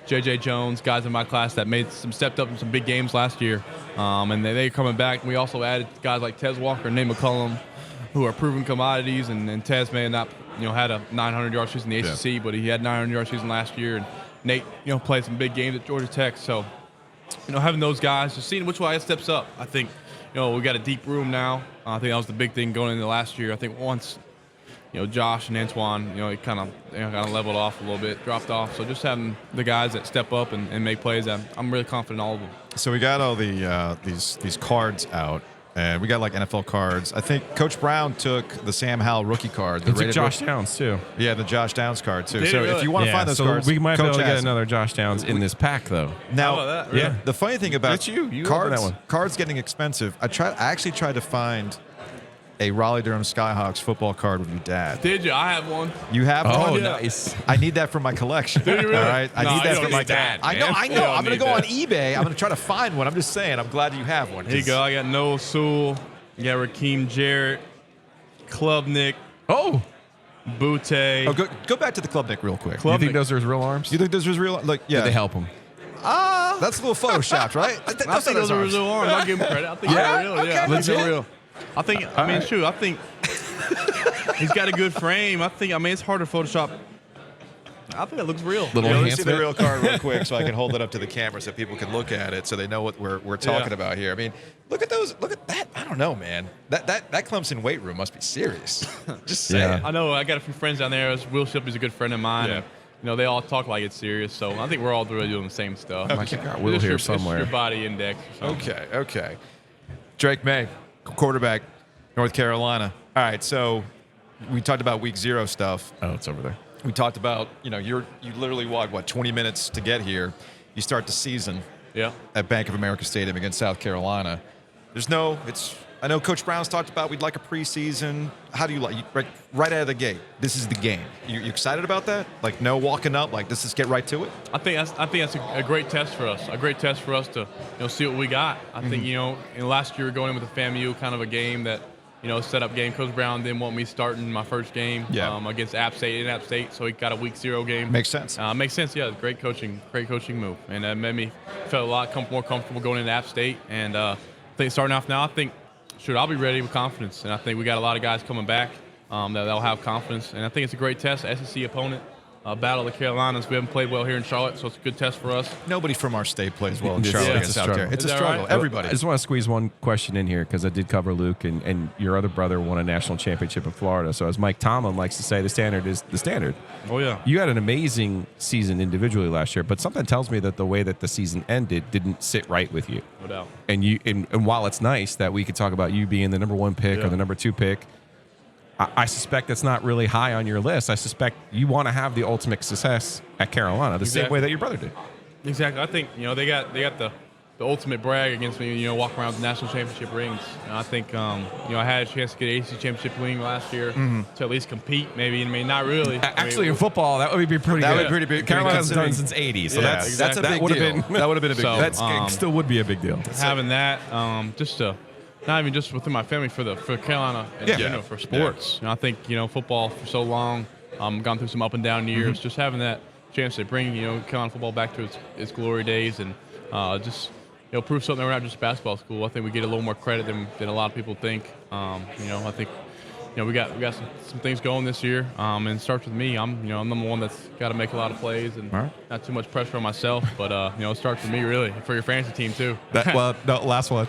I: JJ Jones, guys in my class that stepped up in some big games last year, and they're coming back. We also added guys like Tez Walker and Nate McCullum, who are proven commodities, and Tez may have not had a 900-yard season in the ACC, but he had 900-yard season last year, and Nate played some big games at Georgia Tech, so. Having those guys, just seeing which way it steps up. I think, we got a deep room now. I think that was the big thing going into last year. I think once, Josh and Antoine, it kind of leveled off a little bit, dropped off. So just having the guys that step up and make plays, I'm really confident in all of them.
A: So we got all the these cards out And we got like NFL cards. I think Coach Brown took the Sam Howell rookie card.
B: He took Josh Downs too.
A: Yeah, the Josh Downs card too.
I: Did
A: So
I: he really?
A: if you want to find those cards,
B: we might be able to get
A: has them.
B: another Josh Downs in this pack though.
A: Now,
I: How about that? Really?
B: Yeah.
A: the funny thing about
B: It's you. You opened
A: cards,
B: that one.
A: cards getting expensive. I actually tried to find a Raleigh-Durham Skyhawks football card with your dad.
I: Did you? I have one.
A: You have
B: Oh,
A: one?
B: nice.
A: I need that for my collection.
I: Did you really?
A: All right, I
I: No,
A: need
I: you
A: that
I: don't
A: for my
I: need that,
A: I know.
B: man.
A: I
I: You
A: know.
I: don't
A: I'm gonna
I: need
A: go on
I: that.
A: eBay. I'm gonna try to find one. I'm just saying. I'm glad you have one.
I: Here you go. I got Noah Sewell. You got Rakeem Jarrett, Klubnik,
B: Oh,
I: Butte.
A: Oh, go back to the Club Nick real quick.
B: you think those are his real arms?
A: You think this was real? Like, yeah,
B: Did they help him?
A: That's a little photoshopped, right?
I: I think those are real arms. I'll give him credit. I think
A: Yeah?
I: they're real.
A: Okay,
I: Yeah, I think they're
A: legit.
I: real. I think. I mean, shoot. I think he's got a good frame. I mean, it's hard to Photoshop. I think it looks real.
B: Little
A: Yeah, let me see the
B: enhancement.
A: real card real quick so I can hold it up to the camera so people can look at it so they know what we're talking
I: Yeah.
A: about here. I mean, look at those. Look at that. I don't know, man. That Clemson weight room must be serious. Just saying.
B: Yeah.
I: I know. I got a few friends down there. Will Shipley's a good friend of mine.
A: Yeah.
I: And, you know, they all talk like it's serious. So I think we're all really doing the same stuff.
B: I got Will
I: It's
B: here
I: it's
B: somewhere.
I: your body index. Or something.
A: Okay. Drake Maye, quarterback, North Carolina. All right, so we talked about week 0 stuff.
B: Oh, it's over there.
A: We talked about, you literally walked, 20 minutes to get here. You start the season
I: Yeah.
A: at Bank of America Stadium against South Carolina. I know Coach Brown's talked about we'd like a preseason. How do you like, right out of the gate, this is the game. You excited about that? Like, no walking up, like, let's just get right to it?
I: I think that's a great test for us. A great test for us to see what we got. I think in last year going in with the FAMU, kind of a game that set up game. Coach Brown didn't want me starting my first game against App State, so he got a week 0 game.
A: Makes sense.
I: Makes sense. Yeah, great coaching move, and that made me feel a lot more comfortable going into App State. And I think starting off now, I'll be ready with confidence, and I think we got a lot of guys coming back that'll have confidence, and I think it's a great test. SEC opponent, battle of the Carolinas. We haven't played well here in Charlotte, so it's a good test for us.
A: Nobody from our state plays well in
B: It's-
A: Charlotte
B: yeah,
A: against
B: it's a
A: South
B: struggle.
A: Carolina. It's a
I: Is that
A: struggle.
I: right?
A: Everybody.
B: I just want to squeeze one question in here because I did cover Luke, and your other brother won a national championship in Florida. So as Mike Tomlin likes to say, the standard is the standard.
I: Oh yeah.
B: You had an amazing season individually last year, but something tells me that the way that the season ended didn't sit right with you.
I: No doubt.
B: And while it's nice that we could talk about you being the number 1 pick or the number 2 pick, I suspect that's not really high on your list. I suspect you want to have the ultimate success at Carolina, the same
I: Exactly.
B: way that your brother did.
I: Exactly. I think they got the ultimate brag against me. Walk around with the national championship rings. And I think I had a chance to get an ACC championship ring last year to at least compete. Maybe. I mean, not really.
B: Actually, in football, that would be pretty
A: That
B: good.
A: would be pretty big.
B: Carolina's done
A: considering-
B: since '80, so
A: Yeah,
B: that's
A: that's a
B: that
A: big
B: would have
A: deal.
B: been
A: That would have been a big
I: So,
A: deal.
B: that's still would be a big deal.
I: having that just to not even just within my family for Carolina and
A: Yeah.
I: for sports. I think football for so long, gone through some up and down years. Just having that chance to bring Carolina football back to its glory days and just prove something. We're not just a basketball school. I think we get a little more credit than a lot of people think. I think we got some things going this year, and it starts with me. I'm number one that's got to make a lot of plays and not too much pressure on myself. But it starts with me really for your fantasy team too.
B: Last one.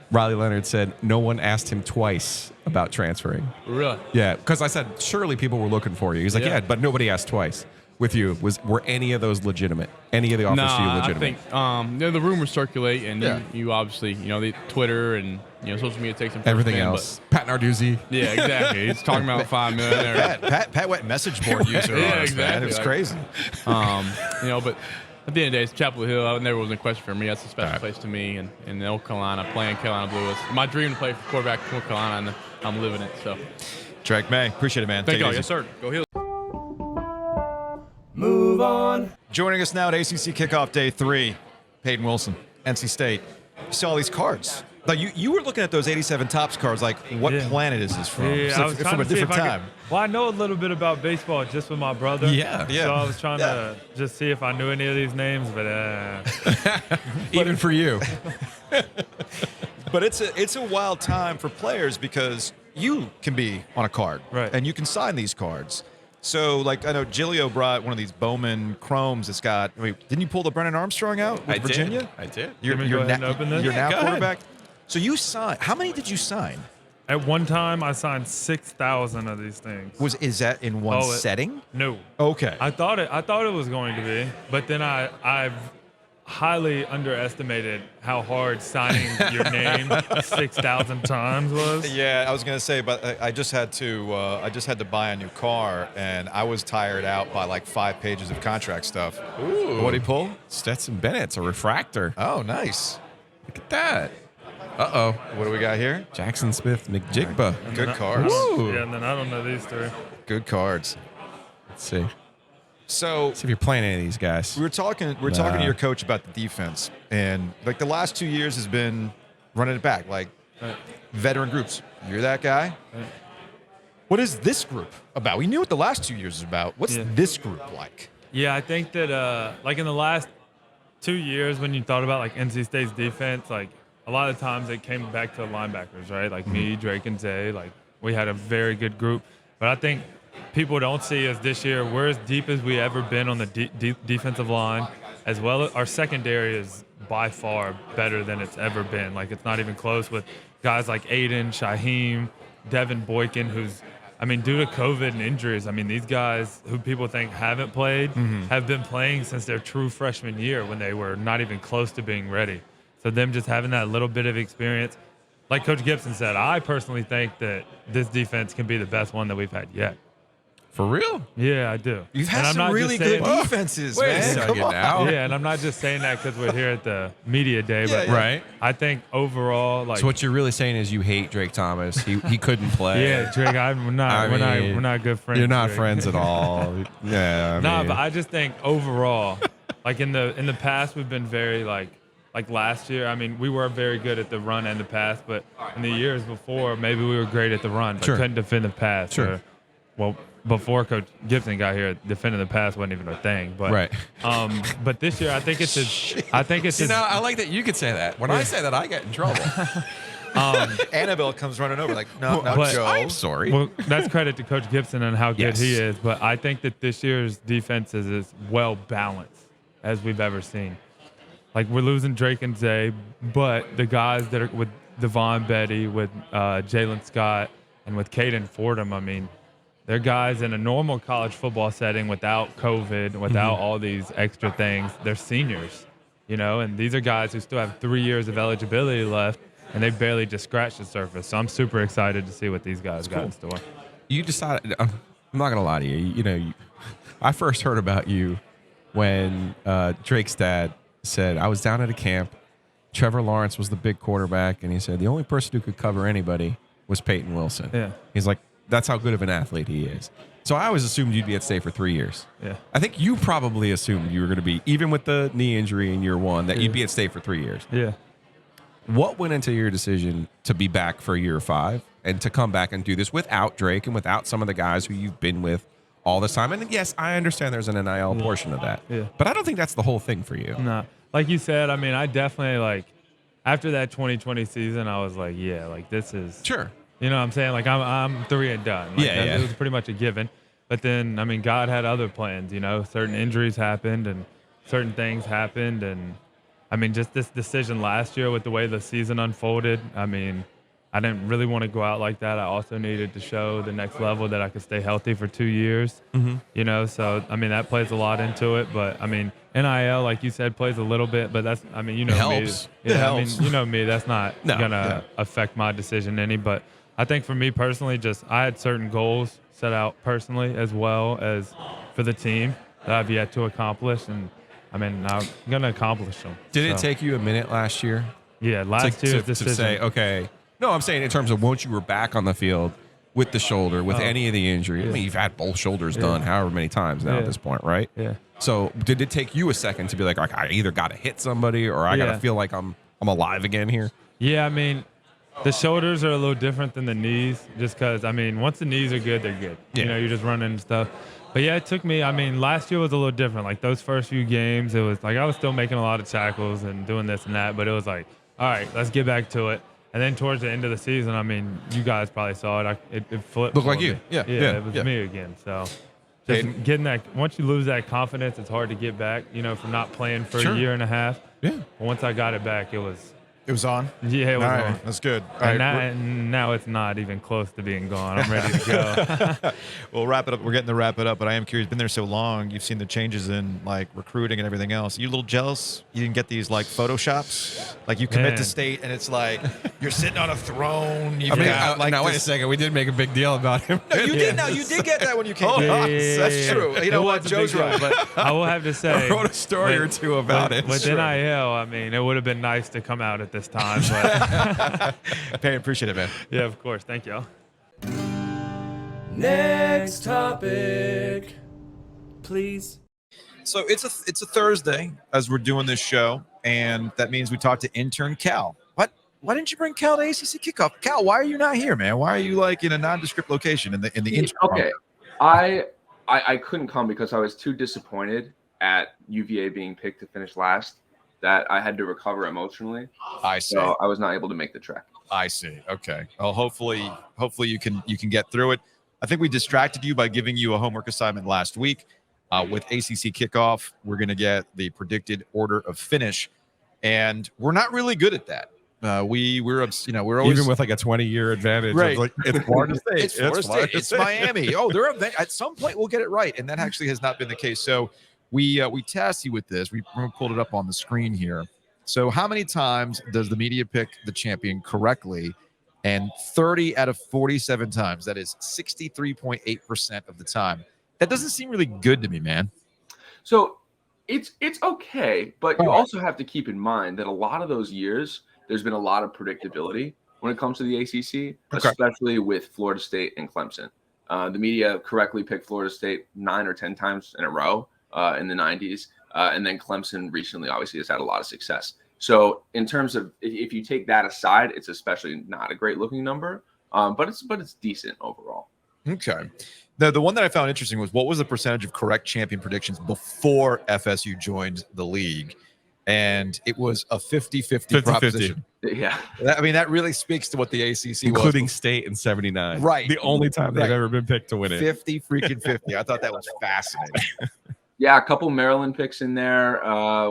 B: Riley Leonard said no one asked him twice about transferring.
I: Really?
B: Yeah, because I said surely people were looking for you. He's like, yeah, but nobody asked twice. With you, were any of those legitimate? Any of the offers to you legitimate?
I: I think the rumors circulate, and
B: Yeah.
I: you obviously the Twitter and social media takes some
B: Everything
I: spin,
B: else. Pat Narduzzi.
I: But, yeah, exactly. He's talking about $5 million.
A: Pat went message board user.
I: Yeah,
A: on us, man.
I: exactly.
A: It was
I: Like-
A: crazy.
I: But at the end of the day, it's Chapel Hill. It never was a question for me. That's a special place to me, and North Carolina, playing Carolina Blue is my dream to play for quarterback for North Carolina, and I'm living it. So,
A: Drake Maye, appreciate it, man.
I: thank
A: Take it
I: y'all.
A: easy.
I: Yes, sir. Go Heels.
F: Move on.
A: Joining us now at ACC Kickoff Day 3, Payton Wilson, NC State. You saw all these cards. Like you were looking at those 87 Topps cards. Like, what planet is this from?
J: Yeah,
A: It's
J: I was trying
A: from a
J: to see if
A: different
J: I
A: time.
J: could. Well, I know a little bit about baseball just with my brother.
B: Yeah.
J: So I was trying to just see if I knew any of these names, but
B: Even for you.
A: But it's a wild time for players because you can be on a card,
J: Right.
A: and you can sign these cards. So, like, I know Giglio brought one of these Bowman Chromes. It's got. Didn't you pull the Brennan Armstrong out with Virginia?
B: I did.
A: You're
J: Let me go ahead and open this?
A: You're
B: Yeah,
A: now
B: go ahead.
A: quarterback. So you signed. How many did you sign?
J: at one time I signed 6,000 of these things.
A: Is that in one setting?
J: No.
A: Okay.
J: I thought it was going to be, but then I highly underestimated how hard signing your name 6,000 times was.
A: Yeah, I was gonna say, but I just had to buy a new car, and I was tired out by like 5 pages of contract stuff.
B: Ooh.
A: What'd he pull?
B: Stetson Bennett's a refractor.
A: Oh, nice.
B: Look at that. Uh-oh.
A: What do we got here?
B: Jackson Smith McJigba.
A: Good cards.
B: Woo.
J: Yeah, and then I don't know these three.
A: Good cards.
B: Let's see.
A: So
B: See if you're playing any of these guys.
A: we were talking to your coach about the defense, and like the last 2 years has been running it back, like veteran groups. You're that guy. What is this group about? We knew what the last 2 years was about. What's this group like?
J: Yeah, I think that like in the last 2 years, when you thought about like NC State's defense, like a lot of times it came back to the linebackers, right? Like me, Drake, and Zay. Like we had a very good group, but I think people don't see us this year. We're as deep as we ever been on the defensive line, as well as our secondary is by far better than it's ever been. Like it's not even close with guys like Aiden, Shaheem, Devin Boykin, who's, I mean, due to COVID and injuries, I mean, these guys who people think haven't played have been playing since their true freshman year when they were not even close to being ready. So them just having that little bit of experience, like Coach Gibson said, I personally think that this defense can be the best one that we've had yet.
B: For real?
J: Yeah, I do.
A: You've
J: And
A: had
J: I'm
A: some
J: not
A: really
J: just
A: good
J: saying-
A: defenses,
B: Wait a
A: man.
B: second
A: Come on.
B: now.
J: Yeah, and I'm not just saying that because we're here at the media day, but
B: Right.
J: I think overall, like,
B: So what you're really saying is you hate Drake Thomas. He couldn't play.
J: yeah, Drake, we're not good friends.
B: You're not
J: Drake.
B: friends at all. Yeah.
J: Nah, but I just think overall, like in the past, we've been very like last year. I mean, we were very good at the run and the pass, but in the years before, maybe we were great at the run, but couldn't defend the pass.
B: Sure.
J: Or, well, before Coach Gibson got here, defending the pass wasn't even a thing. But
B: Right.
J: But this year, I think it's
B: You know, I like that you could say that. When I say that, I get in trouble.
A: Annabelle comes running over like, no, not
J: but-
A: Joe.
B: I'm sorry.
J: Well, that's credit to Coach Gibson and how good
B: Yes.
J: he is. But I think that this year's defense is as well balanced as we've ever seen. Like, we're losing Drake and Zay, but the guys that are with Devon Betty, with Jalen Scott, and with Caden Fordham, I mean, they're guys in a normal college football setting without COVID, without all these extra things. They're seniors, you know, and these are guys who still have 3 years of eligibility left, and they barely just scratched the surface. So I'm super excited to see what these guys got in store.
B: You decided. I'm not gonna lie to you. You know, I first heard about you when Drake's dad said, I was down at a camp. Trevor Lawrence was the big quarterback, and he said the only person who could cover anybody was Payton Wilson.
J: Yeah.
B: He's like, that's how good of an athlete he is. So I always assumed you'd be at State for 3 years.
J: Yeah.
B: I think you probably assumed you were going to be, even with the knee injury in year one, that you'd be at State for 3 years.
J: Yeah.
B: What went into your decision to be back for year 5 and to come back and do this without Drake and without some of the guys who you've been with all this time? And yes, I understand there's an NIL portion of that.
J: Yeah.
B: But I don't think that's the whole thing for you.
J: No. Like you said, I mean, I definitely, like, after that 2020 season, I was like, yeah, like, this is.
B: Sure.
J: You know what I'm saying? Like, I'm 3 and done. Like, It was pretty much a given. But then, I mean, God had other plans, you know? Certain injuries happened and certain things happened. And, I mean, just this decision last year with the way the season unfolded, I mean, I didn't really want to go out like that. I also needed to show the next level that I could stay healthy for 2 years, you know? So, I mean, that plays a lot into it. But, I mean, NIL, like you said, plays a little bit. But that's, I mean, you know
B: It
J: me.
B: helps.
J: Yeah,
B: It
J: I
B: helps.
J: mean, you know me. That's not going to affect my decision any. But I think for me personally, just I had certain goals set out personally as well as for the team that I've yet to accomplish. And, I mean, I'm going to accomplish them.
B: Did it take you a minute last year?
J: Yeah, last year's decision.
B: To say, okay. No, I'm saying in terms of once you were back on the field with the shoulder, with any of the injury. I mean, you've had both shoulders done however many times now at this point, right?
J: Yeah.
B: So did it take you a second to be like, I either got to hit somebody or I got to feel like I'm alive again here?
J: Yeah, I mean, the shoulders are a little different than the knees just because, I mean, once the knees are good, they're good.
B: Yeah.
J: You know, you're just running and stuff. But, yeah, it took me, I mean, last year was a little different. Like, those first few games, it was like I was still making a lot of tackles and doing this and that, but it was like, all right, let's get back to it. And then towards the end of the season, I mean, you guys probably saw it. It flipped.
B: Looked like
J: for
B: you.
J: me.
B: Yeah.
J: It was me again. So just getting that, once you lose that confidence, it's hard to get back, you know, from not playing for a year and a half.
B: Yeah.
J: But once I got it back, it was
A: It was on?
J: Yeah, it was
A: All right,
J: on.
A: that's good. All
J: And,
A: right,
J: now it's not even close to being gone. I'm ready to go.
A: we'll wrap it up. We're getting to wrap it up, but I am curious. Been there so long, you've seen the changes in like recruiting and everything else. You a little jealous? You didn't get these like photoshops? Like you commit to
J: Man.
A: state, and it's like you're sitting on a throne. You've
B: I mean,
A: got like
B: now wait a
A: this-
B: second. We did make a big deal about him.
A: No, you did. No, you did get that when you came. That's true. You know
J: It
A: what?
J: was a big
A: Joe's
J: deal,
A: right.
J: But I will have to say,
B: I wrote a story or two about it.
J: With
B: Sure.
J: NIL, I mean, it would have been nice to come out at this time. But
A: Payton, appreciate it, man.
J: yeah, of course. Thank y'all.
F: Next topic, please.
A: So it's a Thursday as we're doing this show, and that means we talked to Intern Cal. What? Why didn't you bring Cal to ACC Kickoff? Cal, why are you not here, man? Why are you like in a nondescript location in the intern?
K: Okay, I couldn't come because I was too disappointed at UVA being picked to finish last that I had to recover emotionally.
A: I see.
K: So I was not able to make the trek.
A: I see. Okay. Well, hopefully you can get through it. I think we distracted you by giving you a homework assignment last week. With ACC Kickoff, we're going to get the predicted order of finish, and we're not really good at that. We're always
B: Even with like a 20-year advantage.
A: Right.
B: Of like, it's Florida State.
A: It's Florida State. It's Miami. Oh, at some point we'll get it right, and that actually has not been the case. So we tasked you with this. We pulled it up on the screen here. So how many times does the media pick the champion correctly? And 30 out of 47 times. That is 63.8% of the time. That doesn't seem really good to me, man.
K: So it's okay, but you also have to keep in mind that a lot of those years there's been a lot of predictability when it comes to the ACC, especially with Florida State and Clemson. The media correctly picked Florida State 9 or 10 times in a row in the 90s, and then Clemson recently obviously has had a lot of success. So in terms of if you take that aside, it's especially not a great looking number, but it's decent overall.
A: Okay. The one that I found interesting was what was the percentage of correct champion predictions before FSU joined the league? And it was a 50-50 proposition.
K: Yeah.
A: I mean, that really speaks to what the ACC
B: including
A: was.
B: State in 79.
A: Right.
B: The only time they've ever been picked to win it.
A: 50 freaking 50. I thought that was fascinating.
K: Yeah, a couple Maryland picks in there,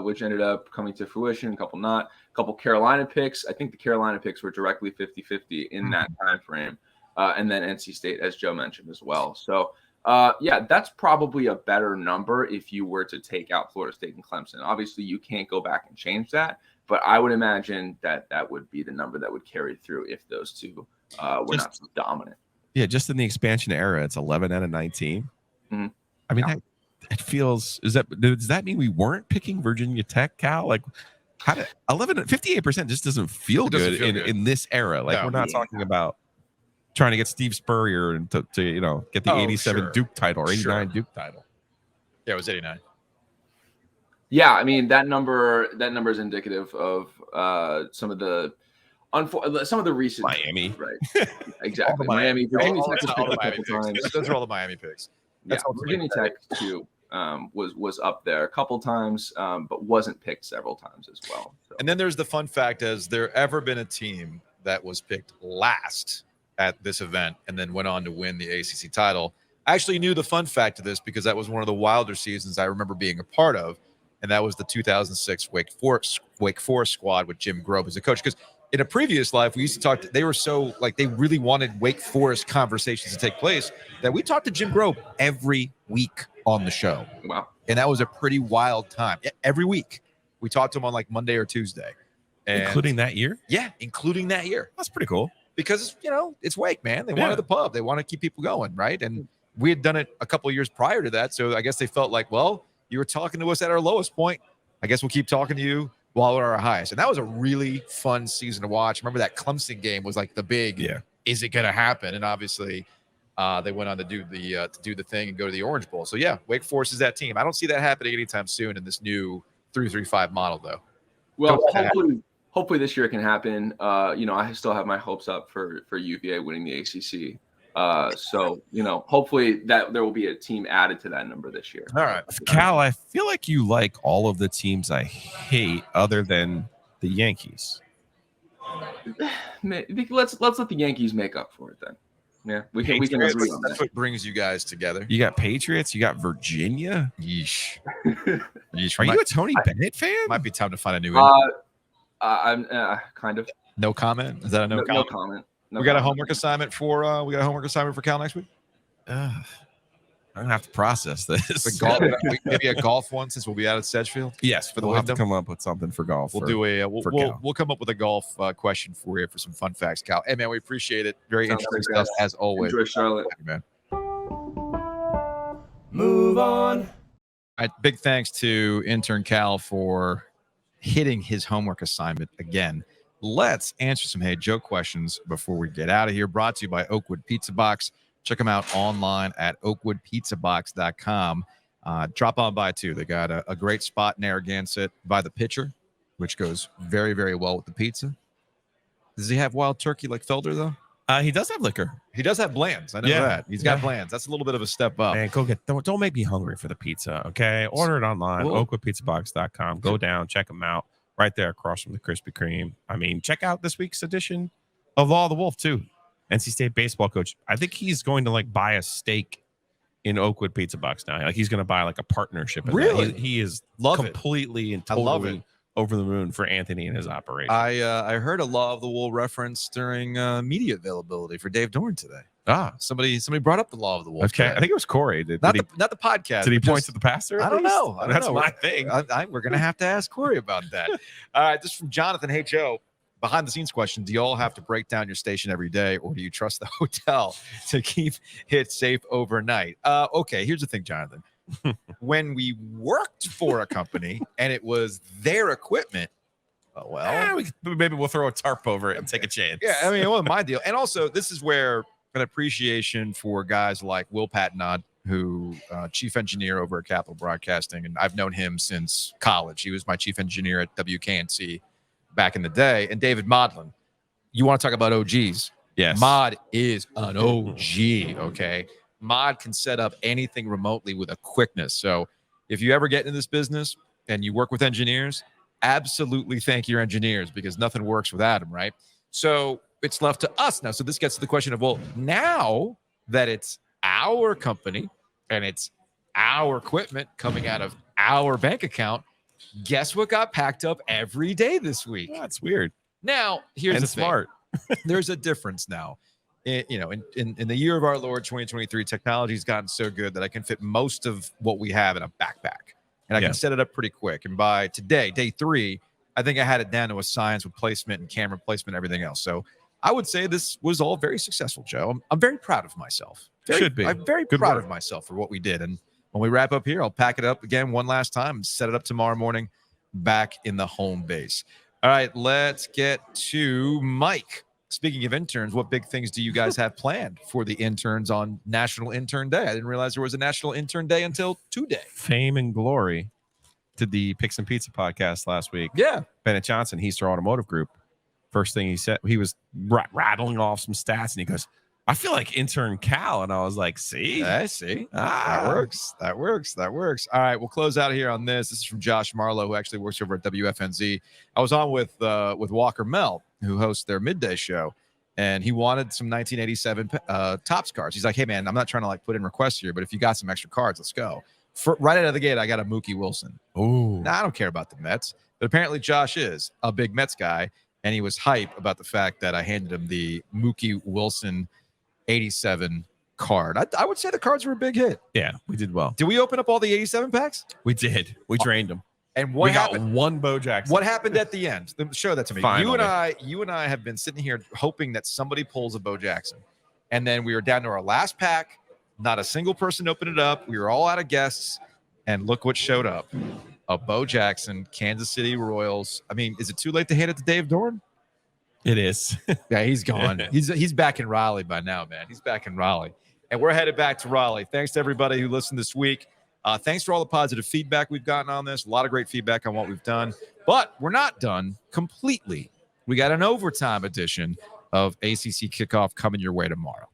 K: which ended up coming to fruition, a couple not. A couple Carolina picks. I think the Carolina picks were directly 50-50 in that time frame. And then NC State, as Joe mentioned as well. So, yeah, that's probably a better number if you were to take out Florida State and Clemson. Obviously, you can't go back and change that, but I would imagine that that would be the number that would carry through if those two were not so dominant.
B: Yeah, just in the expansion era, it's 11 out of 19.
K: Mm-hmm.
B: I mean, it feels, does that mean we weren't picking Virginia Tech, Cal? Like, 58% just doesn't feel good in this era. Like, we're not talking about trying to get Steve Spurrier and to get the 87 Duke title or 89 Duke title.
A: Yeah, it was 89.
K: Yeah, I mean that number is indicative of some of the recent
B: Miami,
K: right? Exactly, Miami. Virginia Tech was picked a couple times.
A: Those are all the Miami picks.
K: Yeah, Virginia Tech too was up there a couple times, but wasn't picked several times as well. So.
A: And then there's the fun fact: has there ever been a team that was picked last at this event and then went on to win the ACC title? I actually knew the fun fact of this because that was one of the wilder seasons I remember being a part of, and that was the 2006 Wake Forest squad with Jim Grobe as a coach. Because in a previous life, we used to talk. They were so they really wanted Wake Forest conversations to take place that we talked to Jim Grobe every week on the show.
K: Wow,
A: and that was a pretty wild time. Every week we talked to him on like Monday or Tuesday,
B: including that year.
A: Yeah, including that year.
B: That's pretty cool.
A: Because, it's Wake, man. They wanted the pub. They want to keep people going, right? And we had done it a couple of years prior to that. So I guess they felt like, well, you were talking to us at our lowest point. I guess we'll keep talking to you while we're at our highest. And that was a really fun season to watch. Remember that Clemson game was like the big, is it going to happen? And obviously they went on to do the thing and go to the Orange Bowl. So, yeah, Wake Forest is that team. I don't see that happening anytime soon in this new 3-3-5 model, though.
K: Well, hopefully this year can happen. I still have my hopes up for UVA winning the ACC. So, hopefully that there will be a team added to that number this year.
A: All right.
B: Cal, I feel like you like all of the teams I hate other than the Yankees.
K: Let's let the Yankees make up for it then. Yeah, we can agree on that.
A: That's what brings you guys together.
B: You got Patriots, you got Virginia.
A: Yeesh.
B: Are you a Tony Bennett fan?
A: Might be time to find a new
K: I'm kind of.
A: No comment. Is that a no comment?
K: No comment. No
A: we got
K: comment.
A: a homework assignment for Cal next week.
B: I'm gonna have to process this.
A: Maybe a golf one since we'll be out at Sedgefield.
B: Yes,
A: for the
B: we'll have
A: Wyndham.
B: to come up with something for golf.
A: We'll do a we'll come up with a golf question for you for some fun facts, Cal. Hey man, we appreciate it. Very interesting stuff as always.
K: Enjoy Charlotte,
A: man.
F: Move on.
A: All right, big thanks to Intern Cal for hitting his homework assignment again. Let's answer some Hey Joe questions before we get out of here. Brought to you by Oakwood Pizza Box. Check them out online at oakwoodpizzabox.com. Drop on by too. They got a great spot in Narragansett by the pitcher, which goes very, very well with the pizza. Does he have wild turkey like Felder though?
B: He does have liquor.
A: He does have Bland's. I know that. He's got Bland's. That's a little bit of a step up.
B: Man, go get. Don't make me hungry for the pizza. Okay, order it online. Oakwoodpizzabox.com. Go down, check them out. Right there across from the Krispy Kreme. I mean, check out this week's edition of Law of the Wolf too. NC State baseball coach. I think he's going to like buy a stake in Oakwood Pizza Box now. Like he's going to buy like a partnership.
A: Really?
B: He is
A: Love
B: completely and totally over the moon for Anthony and his operation.
A: I heard a Law of the Wool reference during media availability for Dave Doeren today. Somebody brought up the Law of the Wool.
B: Okay,
A: today.
B: I think it was Corey.
A: Not the podcast.
B: Did he
A: but
B: point to the pastor?
A: I don't know.
B: That's my thing.
A: We're gonna have to ask Corey about that. All right, this is from Jonathan. Hey Joe, behind the scenes question: do you all have to break down your station every day, or do you trust the hotel to keep it safe overnight? Okay, here's the thing, Jonathan. When we worked for a company and it was their equipment,
B: maybe we'll throw a tarp over it and take a chance.
A: Yeah, I mean, it wasn't my deal. And also, this is where an appreciation for guys like Will Patnod, who chief engineer over at Capital Broadcasting, and I've known him since college. He was my chief engineer at WKNC back in the day. And David Modlin, you want to talk about OGs?
B: Yes.
A: Mod is an OG, okay? Mod can set up anything remotely with a quickness. So if you ever get into this business and you work with engineers, absolutely thank your engineers because nothing works without them, right? So it's left to us now. So this gets to the question of, well, now that it's our company and it's our equipment coming out of our bank account, guess what got packed up every day this week?
B: That's weird.
A: Now, here's the
B: smart.
A: There's a difference now. In the year of our Lord 2023, technology has gotten so good that I can fit most of what we have in a backpack, and I can set it up pretty quick. And by today, day 3, I think I had it down to a science with placement and camera placement and everything else. So I would say this was all very successful, Joe. I'm very proud of myself.
B: Should be.
A: I'm very proud of myself for what we did. And when we wrap up here, I'll pack it up again one last time and set it up tomorrow morning back in the home base. All right, let's get to Mike. Speaking of interns, what big things do you guys have planned for the interns on National Intern Day? I didn't realize there was a National Intern Day until today.
B: Fame and glory to the Picks and Pizza podcast last week.
A: Yeah.
B: Bennett Johnson, Heister Automotive Group. First thing he said, he was rattling off some stats, and he goes, I feel like Intern Cal. And I was like, see?
A: I see. That works. All right, we'll close out here on this. This is from Josh Marlowe, who actually works over at WFNZ. I was on with Walker Mel, who hosts their midday show, and he wanted some 1987 Topps cards. He's like, hey, man, I'm not trying to like put in requests here, but if you got some extra cards, let's go. Right out of the gate, I got a Mookie Wilson.
B: Oh,
A: I don't care about the Mets, but apparently Josh is a big Mets guy, and he was hype about the fact that I handed him the Mookie Wilson 87 card. I would say the cards were a big hit.
B: Yeah, we did well.
A: Did we open up all the 87 packs?
B: We did. We drained them.
A: And what happened?
B: Got one Bo Jackson.
A: What happened at the end? Show that to me.
B: Finally.
A: You and I have been sitting here hoping that somebody pulls a Bo Jackson. And then we were down to our last pack. Not a single person opened it up. We were all out of guests. And look what showed up. A Bo Jackson, Kansas City Royals. I mean, is it too late to hand it to Dave Doeren?
B: It is.
A: Yeah, he's gone. He's back in Raleigh by now, man. He's back in Raleigh. And we're headed back to Raleigh. Thanks to everybody who listened this week. Thanks for all the positive feedback we've gotten on this. A lot of great feedback on what we've done. But we're not done completely. We got an overtime edition of ACC Kickoff coming your way tomorrow.